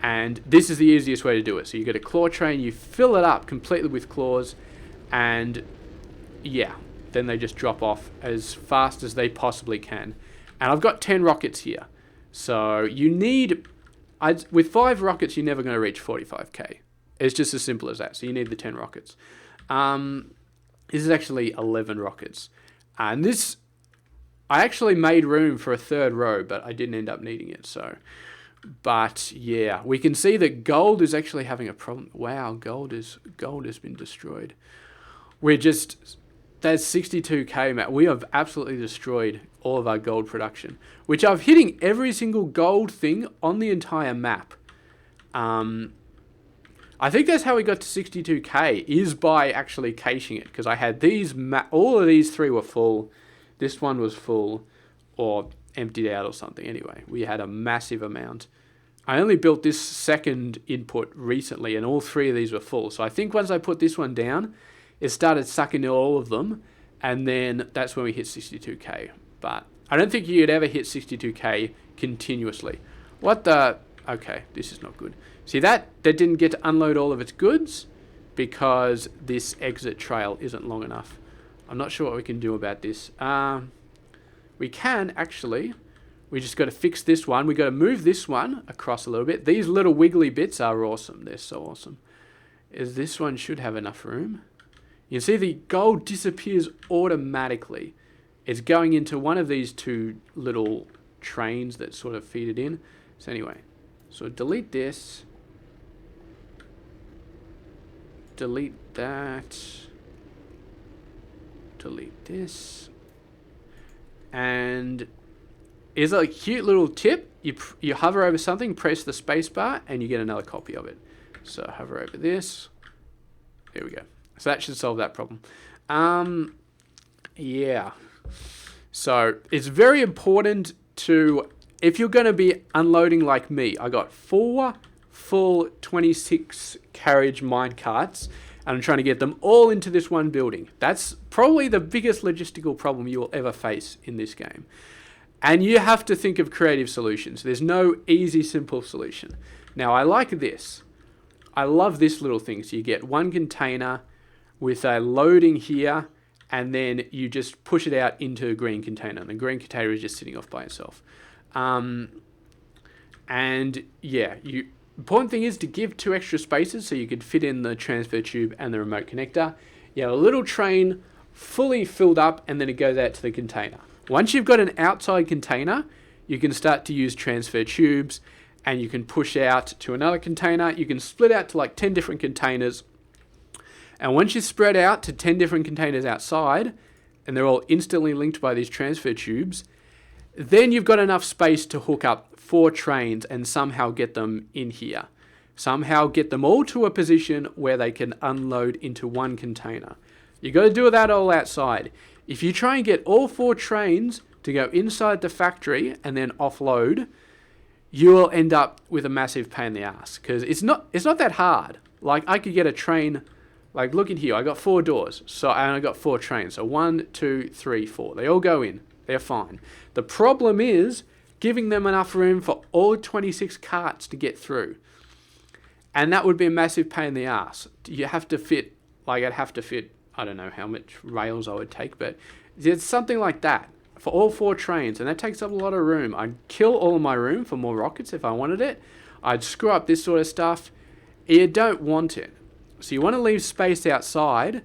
and this is the easiest way to do it. So you get a claw train, you fill it up completely with claws, and yeah, then they just drop off as fast as they possibly can. And I've got 10 rockets here. So you need... with 5 rockets, you're never going to reach 45k. It's just as simple as that. So you need the 10 rockets. This is actually 11 rockets. And this, I actually made room for a 3rd row, but I didn't end up needing it. So, but yeah, we can see that gold is actually having a problem. Wow, gold has been destroyed. There's 62k, Matt. We have absolutely destroyed all of our gold production, which I'm hitting every single gold thing on the entire map. I think that's how we got to 62k, is by actually caching it, because I had these, all of these 3 were full, this one was full, or emptied out or something. Anyway, we had a massive amount. I only built this second input recently, and all 3 of these were full, so I think once I put this one down, it started sucking all of them, and then that's when we hit 62k. But I don't think you'd ever hit 62k continuously. What the... Okay, this is not good. See that didn't get to unload all of its goods because this exit trail isn't long enough. I'm not sure what we can do about this. We can actually... We just got to fix this one. We got to move this one across a little bit. These little wiggly bits are awesome. They're so awesome. This one should have enough room. You can see the gold disappears automatically. It's going into one of these 2 little trains that sort of feed it in. So anyway, so delete this. Delete that. Delete this. And it's a cute little tip. You hover over something, press the space bar, and you get another copy of it. So hover over this. There we go. So that should solve that problem. Yeah. So it's very important to, if you're going to be unloading like me, I got 4 full 26 carriage minecarts, and I'm trying to get them all into this one building. That's probably the biggest logistical problem you will ever face in this game. And you have to think of creative solutions. There's no easy, simple solution. Now, I like this. I love this little thing. So you get one container with a loading here, and then you just push it out into a green container. And the green container is just sitting off by itself. And yeah, important thing is to give 2 extra spaces so you could fit in the transfer tube and the remote connector. You have a little train fully filled up, and then it goes out to the container. Once you've got an outside container, you can start to use transfer tubes, and you can push out to another container. You can split out to like 10 different containers. And once you spread out to 10 different containers outside, and they're all instantly linked by these transfer tubes, then you've got enough space to hook up 4 trains and somehow get them in here. Somehow get them all to a position where they can unload into one container. You got to do that all outside. If you try and get all 4 trains to go inside the factory and then offload, you will end up with a massive pain in the ass, because it's not that hard. Like, I could get a train, like, look at here, I got 4 doors, so and I got 4 trains. So 1, 2, 3, 4. They all go in. They're fine. The problem is giving them enough room for all 26 carts to get through. And that would be a massive pain in the ass. You have to fit, like, I'd have to fit, I don't know how much rails I would take, but it's something like that for all 4 trains, and that takes up a lot of room. I'd kill all of my room for more rockets if I wanted it. I'd screw up this sort of stuff. You don't want it. So you want to leave space outside,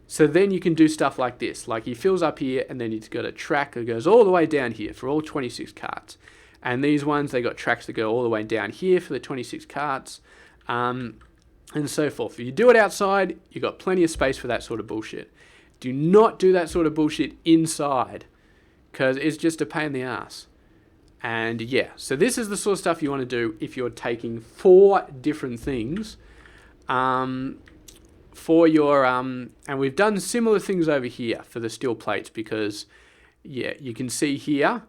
so then you can do stuff like this. Like, he fills up here, and then he's got a track that goes all the way down here for all 26 carts. And these ones, they got tracks that go all the way down here for the 26 carts. And so forth. If you do it outside, you've got plenty of space for that sort of bullshit. Do not do that sort of bullshit inside, because it's just a pain in the ass. And yeah, so this is the sort of stuff you want to do if you're taking 4 different things for your, and we've done similar things over here for the steel plates, because yeah, you can see here,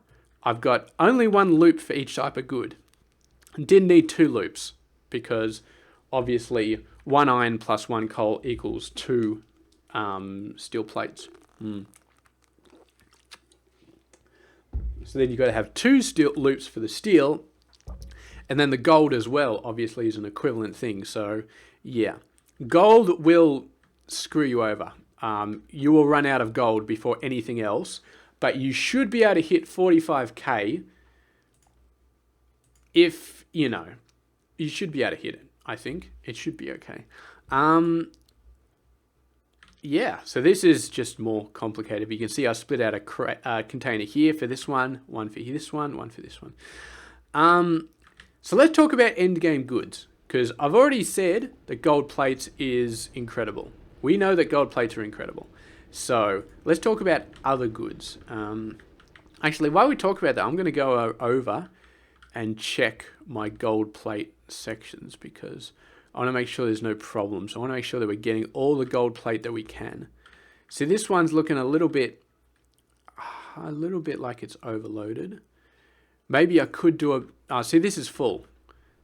I've got only 1 loop for each type of good. Didn't need 2 loops, because obviously 1 iron plus 1 coal equals 2 steel plates. So then you've got to have 2 steel loops for the steel, and then the gold as well, obviously, is an equivalent thing. So yeah, gold will screw you over. You will run out of gold before anything else, but you should be able to hit 45k if, you know, you should be able to hit it. I think it should be okay. Yeah, so this is just more complicated. But you can see I split out a container here for this one for this one for this one. So let's talk about Endgame Goods, because I've already said that gold plates is incredible. We know that gold plates are incredible. So let's talk about other goods. Actually, while we talk about that, I'm going to go over and check my gold plate sections, because I want to make sure there's no problems. I want to make sure that we're getting all the gold plate that we can. See, this one's looking a little bit like it's overloaded. Maybe I could do a, see, this is full.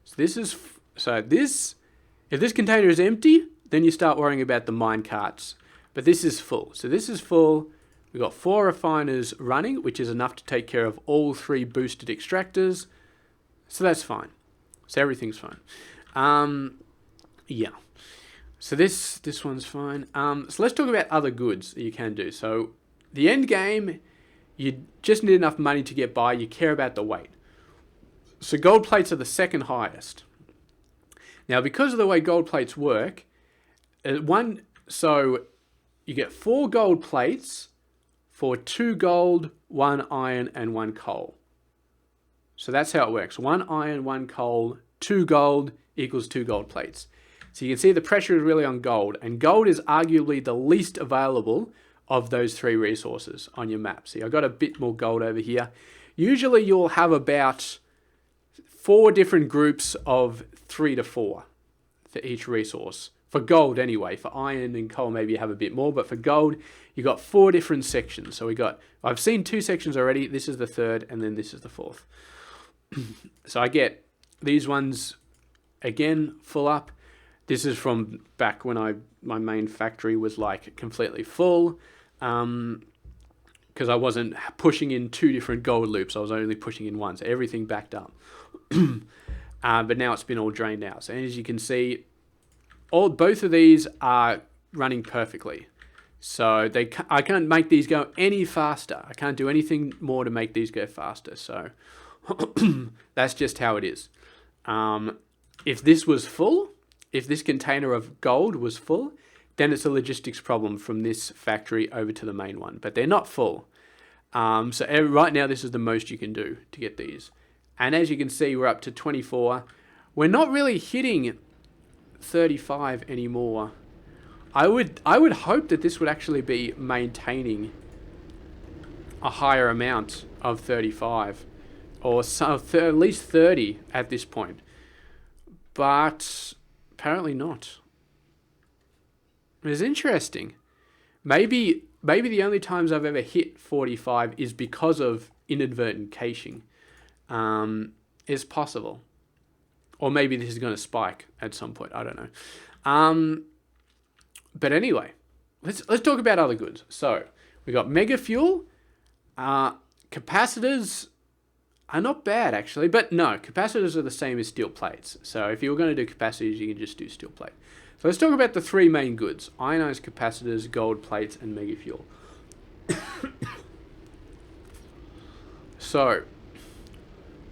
So if this container is empty, then you start worrying about the mine carts. But this is full. So this is full. We've got 4 refiners running, which is enough to take care of all 3 boosted extractors. So that's fine. So everything's fine. Yeah. So this one's fine. So let's talk about other goods that you can do. So the end game, you just need enough money to get by. You care about the weight. So gold plates are the second highest. Now, because of the way gold plates work, so you get 4 gold plates for 2 gold, 1 iron, and 1 coal. So that's how it works. 1 iron, 1 coal, 2 gold equals 2 gold plates. So you can see the pressure is really on gold, and gold is arguably the least available of those 3 resources on your map. See, I've got a bit more gold over here. Usually you'll have about 4 different groups of 3 to 4 to each resource. For gold anyway. For iron and coal maybe you have a bit more, but for gold you got 4 different sections. So I've seen 2 sections already. This is the 3rd, and then this is the 4th. So I get these ones again full up. This is from back when my main factory was like completely full, because I wasn't pushing in 2 different gold loops. I was only pushing in one, so everything backed up. But now it's been all drained out. So as you can see, both of these are running perfectly. So I can't make these go any faster. I can't do anything more to make these go faster. So that's just how it is. If this was full, if this container of gold was full, then it's a logistics problem from this factory over to the main one. But they're not full. So right now, this is the most you can do to get these. And as you can see, we're up to 24. We're not really hitting 35 anymore. I would hope that this would actually be maintaining a higher amount of 35, or at least 30 at this point. But apparently not. It's interesting. Maybe the only times I've ever hit 45 is because of inadvertent caching. It's possible. Or maybe this is going to spike at some point. I don't know. But anyway, let's talk about other goods. So we got mega fuel. Capacitors are not bad actually, but no, capacitors are the same as steel plates. So if you were going to do capacitors, you can just do steel plate. So let's talk about the 3 main goods: ionized capacitors, gold plates, and mega fuel. So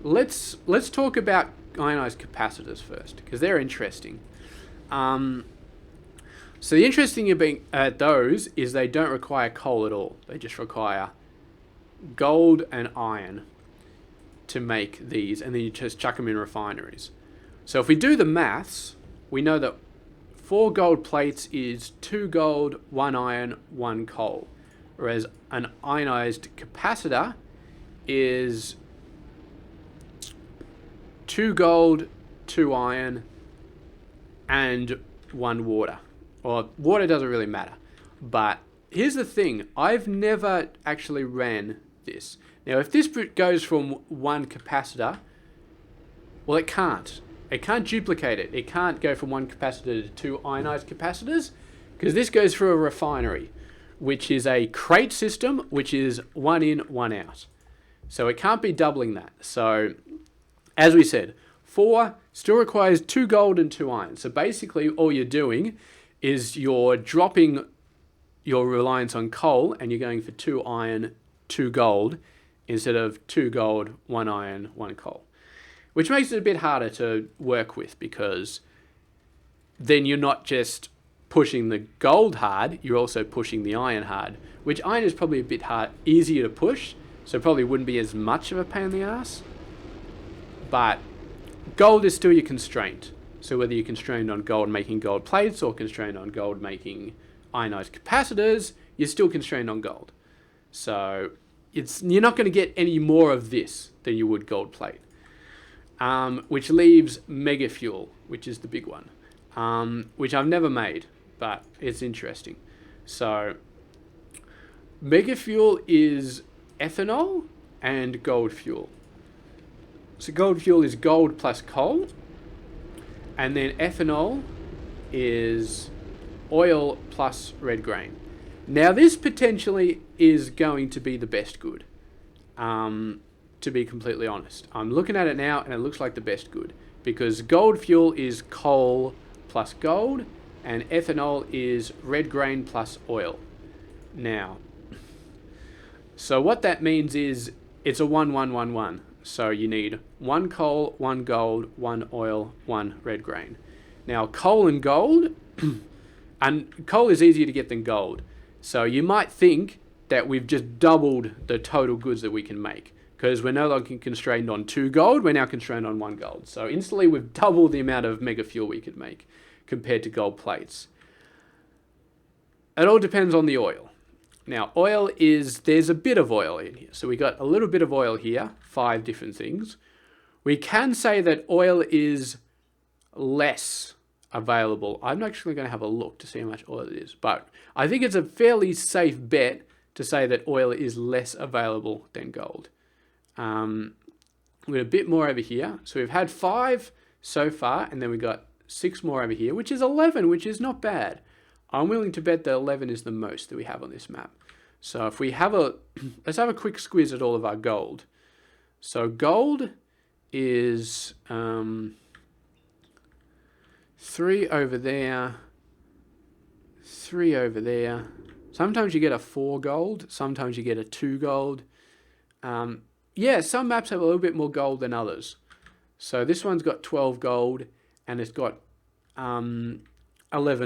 let's talk about ionized capacitors first, because they're interesting. So the interesting thing about those is they don't require coal at all. They just require gold and iron to make these, and then you just chuck them in refineries. So if we do the maths, we know that 4 gold plates is 2 gold, 1 iron, 1 coal. Whereas an ionized capacitor is 2 gold, 2 iron, and 1 water. Or water doesn't really matter. But here's the thing. I've never actually ran this. Now, if this goes from 1 capacitor, well, it can't. It can't duplicate it. It can't go from 1 capacitor to 2 ionized capacitors, because this goes through a refinery, which is a crate system, which is 1 in, 1 out. So it can't be doubling that. So, as we said, 4 still requires 2 gold and 2 iron. So basically, all you're doing is you're dropping your reliance on coal, and you're going for 2 iron, 2 gold, instead of 2 gold, 1 iron, 1 coal. Which makes it a bit harder to work with, because then you're not just pushing the gold hard, you're also pushing the iron hard. Which iron is probably a bit easier to push, so probably wouldn't be as much of a pain in the ass. But gold is still your constraint. So whether you're constrained on gold making gold plates, or constrained on gold making ionized capacitors, you're still constrained on gold. So you're not going to get any more of this than you would gold plate. Which leaves mega fuel, which is the big one, which I've never made, but it's interesting. So mega fuel is ethanol and gold fuel. So gold fuel is gold plus coal, and then ethanol is oil plus red grain. Now this potentially is going to be the best good, to be completely honest. I'm looking at it now and it looks like the best good, because gold fuel is coal plus gold, and ethanol is red grain plus oil. Now, so what that means is it's a 1-1-1-1. So you need 1 coal, 1 gold, 1 oil, 1 red grain. Now coal and gold, and coal is easier to get than gold. So you might think that we've just doubled the total goods that we can make, because we're no longer constrained on 2 gold, we're now constrained on 1 gold. So instantly we've doubled the amount of mega fuel we could make compared to gold plates. It all depends on the oil. Now oil there's a bit of oil in here. So we got a little bit of oil here, 5 different things. We can say that oil is less available. I'm actually going to have a look to see how much oil it is. But I think it's a fairly safe bet to say that oil is less available than gold. We've got a bit more over here. So we've had 5 so far, and then we got 6 more over here, which is 11, which is not bad. I'm willing to bet that 11 is the most that we have on this map. So if we have let's have a quick squiz at all of our gold. So gold is 3 over there, 3 over there. Sometimes you get a 4 gold, sometimes you get a 2 gold. Yeah, some maps have a little bit more gold than others. So this one's got 12 gold, and it's got 11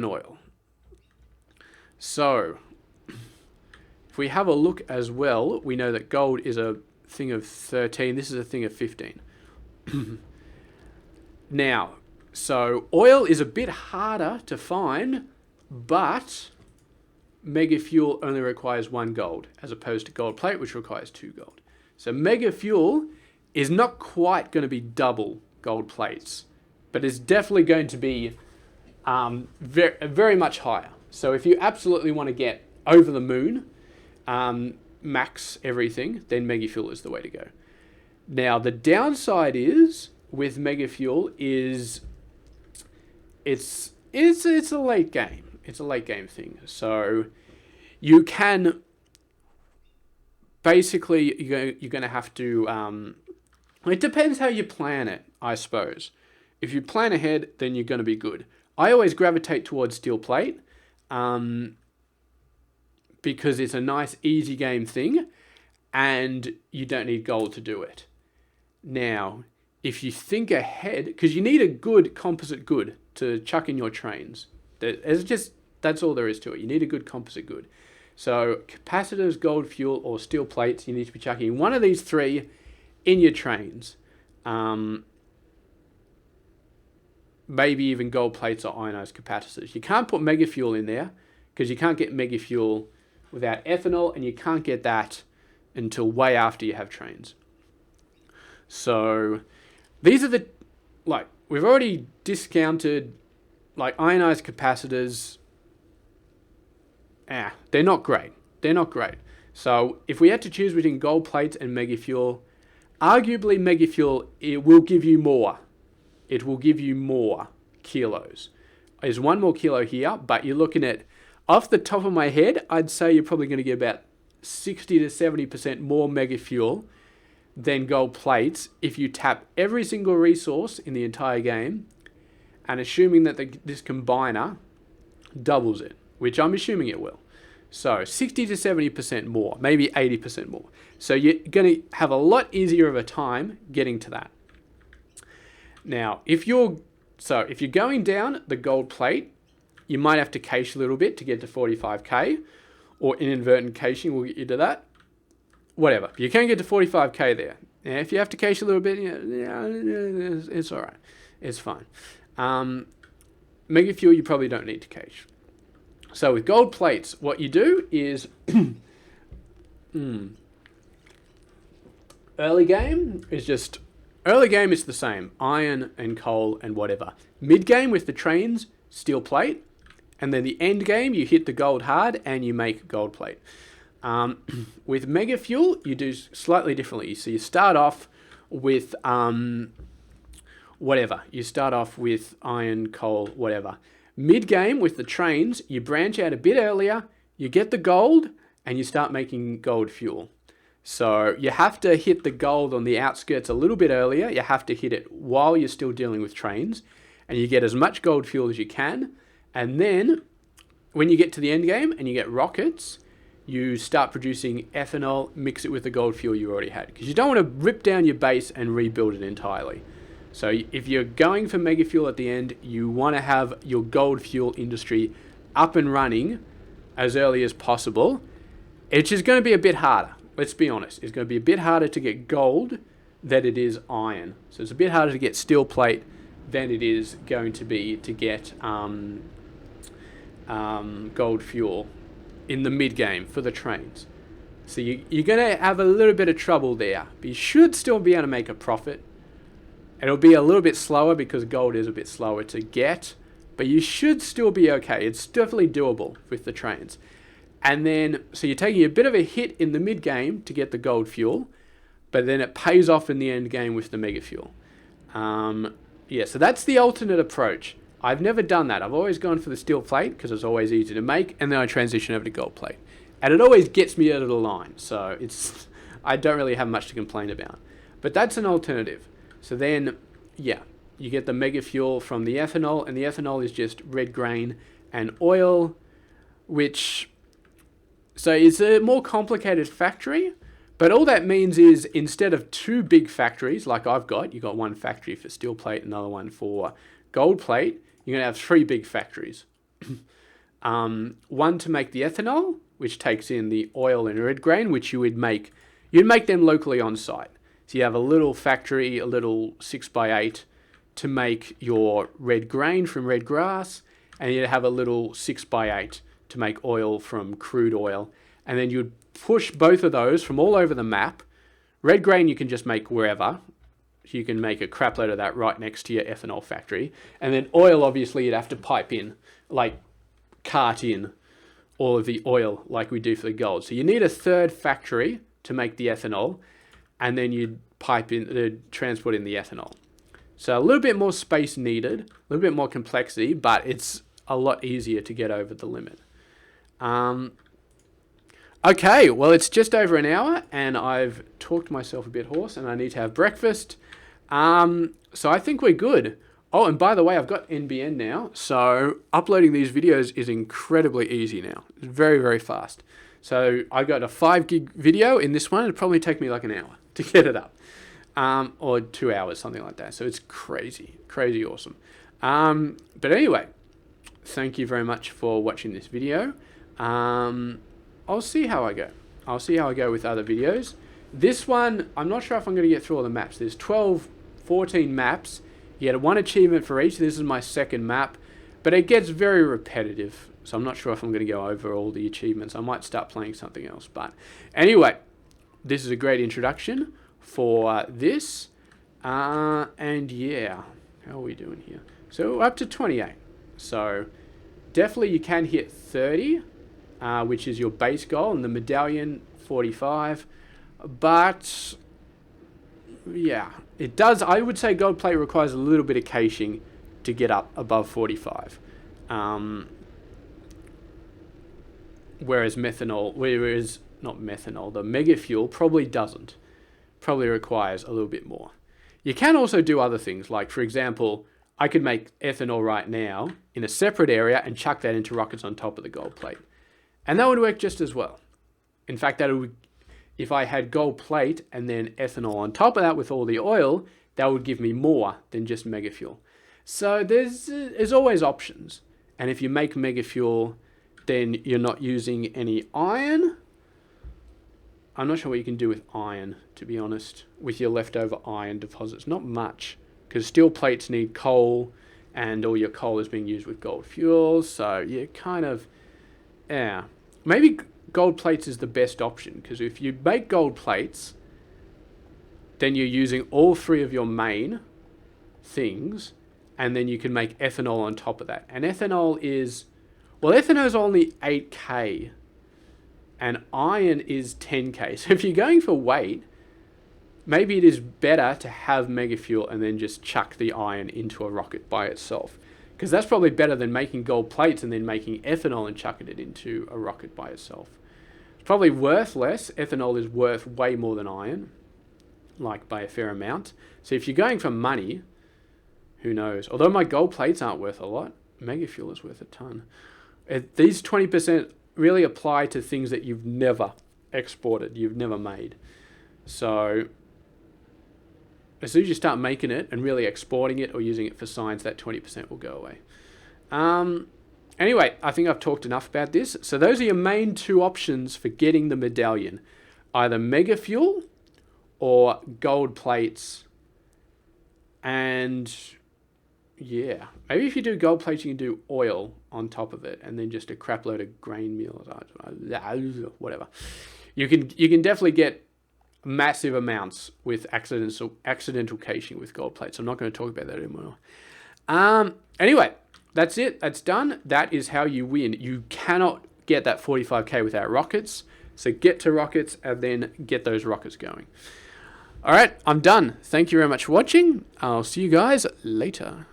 oil. So if we have a look as well, we know that gold is a thing of 13. This is a thing of 15. Now, so oil is a bit harder to find, but Mega Fuel only requires 1 gold, as opposed to gold plate, which requires 2 gold. So Mega Fuel is not quite going to be double gold plates, but it's definitely going to be very much higher. So if you absolutely want to get over the moon, max everything, then Mega Fuel is the way to go. Now, the downside is with Mega Fuel is it's a late game. It's a late game thing. So you can basically you're going to have to. It depends how you plan it, I suppose. If you plan ahead, then you're going to be good. I always gravitate towards steel plate, because it's a nice, easy game thing, and you don't need gold to do it. Now, if you think ahead, because you need a good composite good to chuck in your trains. That's all there is to it. You need a good composite good. So capacitors, gold fuel, or steel plates, you need to be chucking one of these 3 in your trains. Maybe even gold plates or ionized capacitors. You can't put mega fuel in there because you can't get mega fuel without ethanol, and you can't get that until way after you have trains. So these are we've already discounted ionized capacitors. They're not great. They're not great. So if we had to choose between gold plates and mega fuel, arguably mega fuel, it will give you more. It will give you more kilos. There's 1 more kilo here, but you're looking at, off the top of my head, I'd say you're probably going to get about 60 to 70% more mega fuel than gold plates if you tap every single resource in the entire game, and assuming that this combiner doubles it, which I'm assuming it will. So 60 to 70% more, maybe 80% more. So you're going to have a lot easier of a time getting to that. Now, if you're going down the gold plate, you might have to cache a little bit to get to 45k, or inadvertent caching will get you to that. Whatever. You can get to 45k there. And if you have to cache a little bit, it's all right. It's fine. Mega fuel, you probably don't need to cache. So with gold plates, what you do is early game is the same, iron and coal and whatever. Mid game with the trains, steel plate, and then the end game you hit the gold hard and you make gold plate. With mega fuel, you do slightly differently. So you start off with whatever. You start off with iron, coal, whatever. Mid-game with the trains, you branch out a bit earlier, you get the gold, and you start making gold fuel. So you have to hit the gold on the outskirts a little bit earlier. You have to hit it while you're still dealing with trains, and you get as much gold fuel as you can. And then when you get to the end game and you get rockets, you start producing ethanol, mix it with the gold fuel you already had, because you don't want to rip down your base and rebuild it entirely. So if you're going for mega fuel at the end, you want to have your gold fuel industry up and running as early as possible. It's just going to be a bit harder. Let's be honest. It's going to be a bit harder to get gold than it is iron. So it's a bit harder to get steel plate than it is going to be to get gold fuel in the mid game for the trains. So you're going to have a little bit of trouble there, but you should still be able to make a profit. It'll be a little bit slower because gold is a bit slower to get, but you should still be okay. It's definitely doable with the trains. And then, so you're taking a bit of a hit in the mid game to get the gold fuel, but then it pays off in the end game with the mega fuel. Yeah, so that's the alternate approach. I've never done that. I've always gone for the steel plate because it's always easy to make, and then I transition over to gold plate. And it always gets me out of the line, so I don't really have much to complain about. But that's an alternative. So then, yeah, you get the mega fuel from the ethanol, and the ethanol is just red grain and oil, which, so it's a more complicated factory, but all that means is instead of two big factories like I've got, you've got one factory for steel plate, another one for gold plate, you're going to have three big factories. One to make the ethanol, which takes in the oil and red grain, which you'd make them locally on site. So you have a little factory, a little 6x8 to make your red grain from red grass, and you'd have a little 6x8 to make oil from crude oil. And then you'd push both of those from all over the map. Red grain you can just make wherever. You can make a crap load of that right next to your ethanol factory. And then oil, obviously, you'd have to pipe in, like cart in all of the oil like we do for the gold. So you need a third factory to make the ethanol, and then you'd pipe in, transport in the ethanol. So a little bit more space needed, a little bit more complexity, but it's a lot easier to get over the limit. Okay, well, it's just over an hour, and I've talked myself a bit hoarse, and I need to have breakfast. So I think we're good. Oh, and by the way, I've got NBN now, so uploading these videos is incredibly easy now. It's very, very fast. So I got a 5 gig video in this one. It'd probably take me like an hour to get it up, or 2 hours, something like that. So it's crazy, crazy awesome. But anyway, thank you very much for watching this video. I'll see how I go. I'll see how I go with other videos. This one, I'm not sure if I'm going to get through all the maps. There's 12, 14 maps. You get one achievement for each. This is my second map, but it gets very repetitive. So I'm not sure if I'm going to go over all the achievements. I might start playing something else. But anyway, this is a great introduction for this. And yeah, how are we doing here? So up to 28. So definitely you can hit 30, which is your base goal, and the medallion 45. But yeah, it does. I would say gold plate requires a little bit of caching to get up above 45. Whereas the mega fuel probably doesn't. Probably requires a little bit more. You can also do other things, like for example, I could make ethanol right now in a separate area and chuck that into rockets on top of the gold plate. And that would work just as well. In fact, if I had gold plate and then ethanol on top of that with all the oil, that would give me more than just mega fuel. So there's always options. And if you make mega fuel, then you're not using any iron. I'm not sure what you can do with iron, to be honest, with your leftover iron deposits. Not much, because steel plates need coal, and all your coal is being used with gold fuel. So you kind of, yeah. Maybe gold plates is the best option, because if you make gold plates, then you're using all three of your main things, and then you can make ethanol on top of that. And ethanol is only 8K, and iron is 10K. So if you're going for weight, maybe it is better to have mega fuel and then just chuck the iron into a rocket by itself. Because that's probably better than making gold plates and then making ethanol and chucking it into a rocket by itself. It's probably worth less. Ethanol is worth way more than iron, like by a fair amount. So if you're going for money, who knows? Although my gold plates aren't worth a lot, mega fuel is worth a ton. These 20% really apply to things that you've never exported, you've never made. So as soon as you start making it and really exporting it or using it for science, that 20% will go away. Anyway, I think I've talked enough about this. So those are your main two options for getting the medallion. Either mega fuel or gold plates. And yeah, maybe if you do gold plates, you can do oil on top of it and then just a crap load of grain meal, whatever. You can definitely get massive amounts with accidental caching with gold plates. I'm not going to talk about that anymore. Anyway, that's it. That's done. That is how you win. You cannot get that 45k without rockets. So get to rockets and then get those rockets going. All right, I'm done. Thank you very much for watching. I'll see you guys later.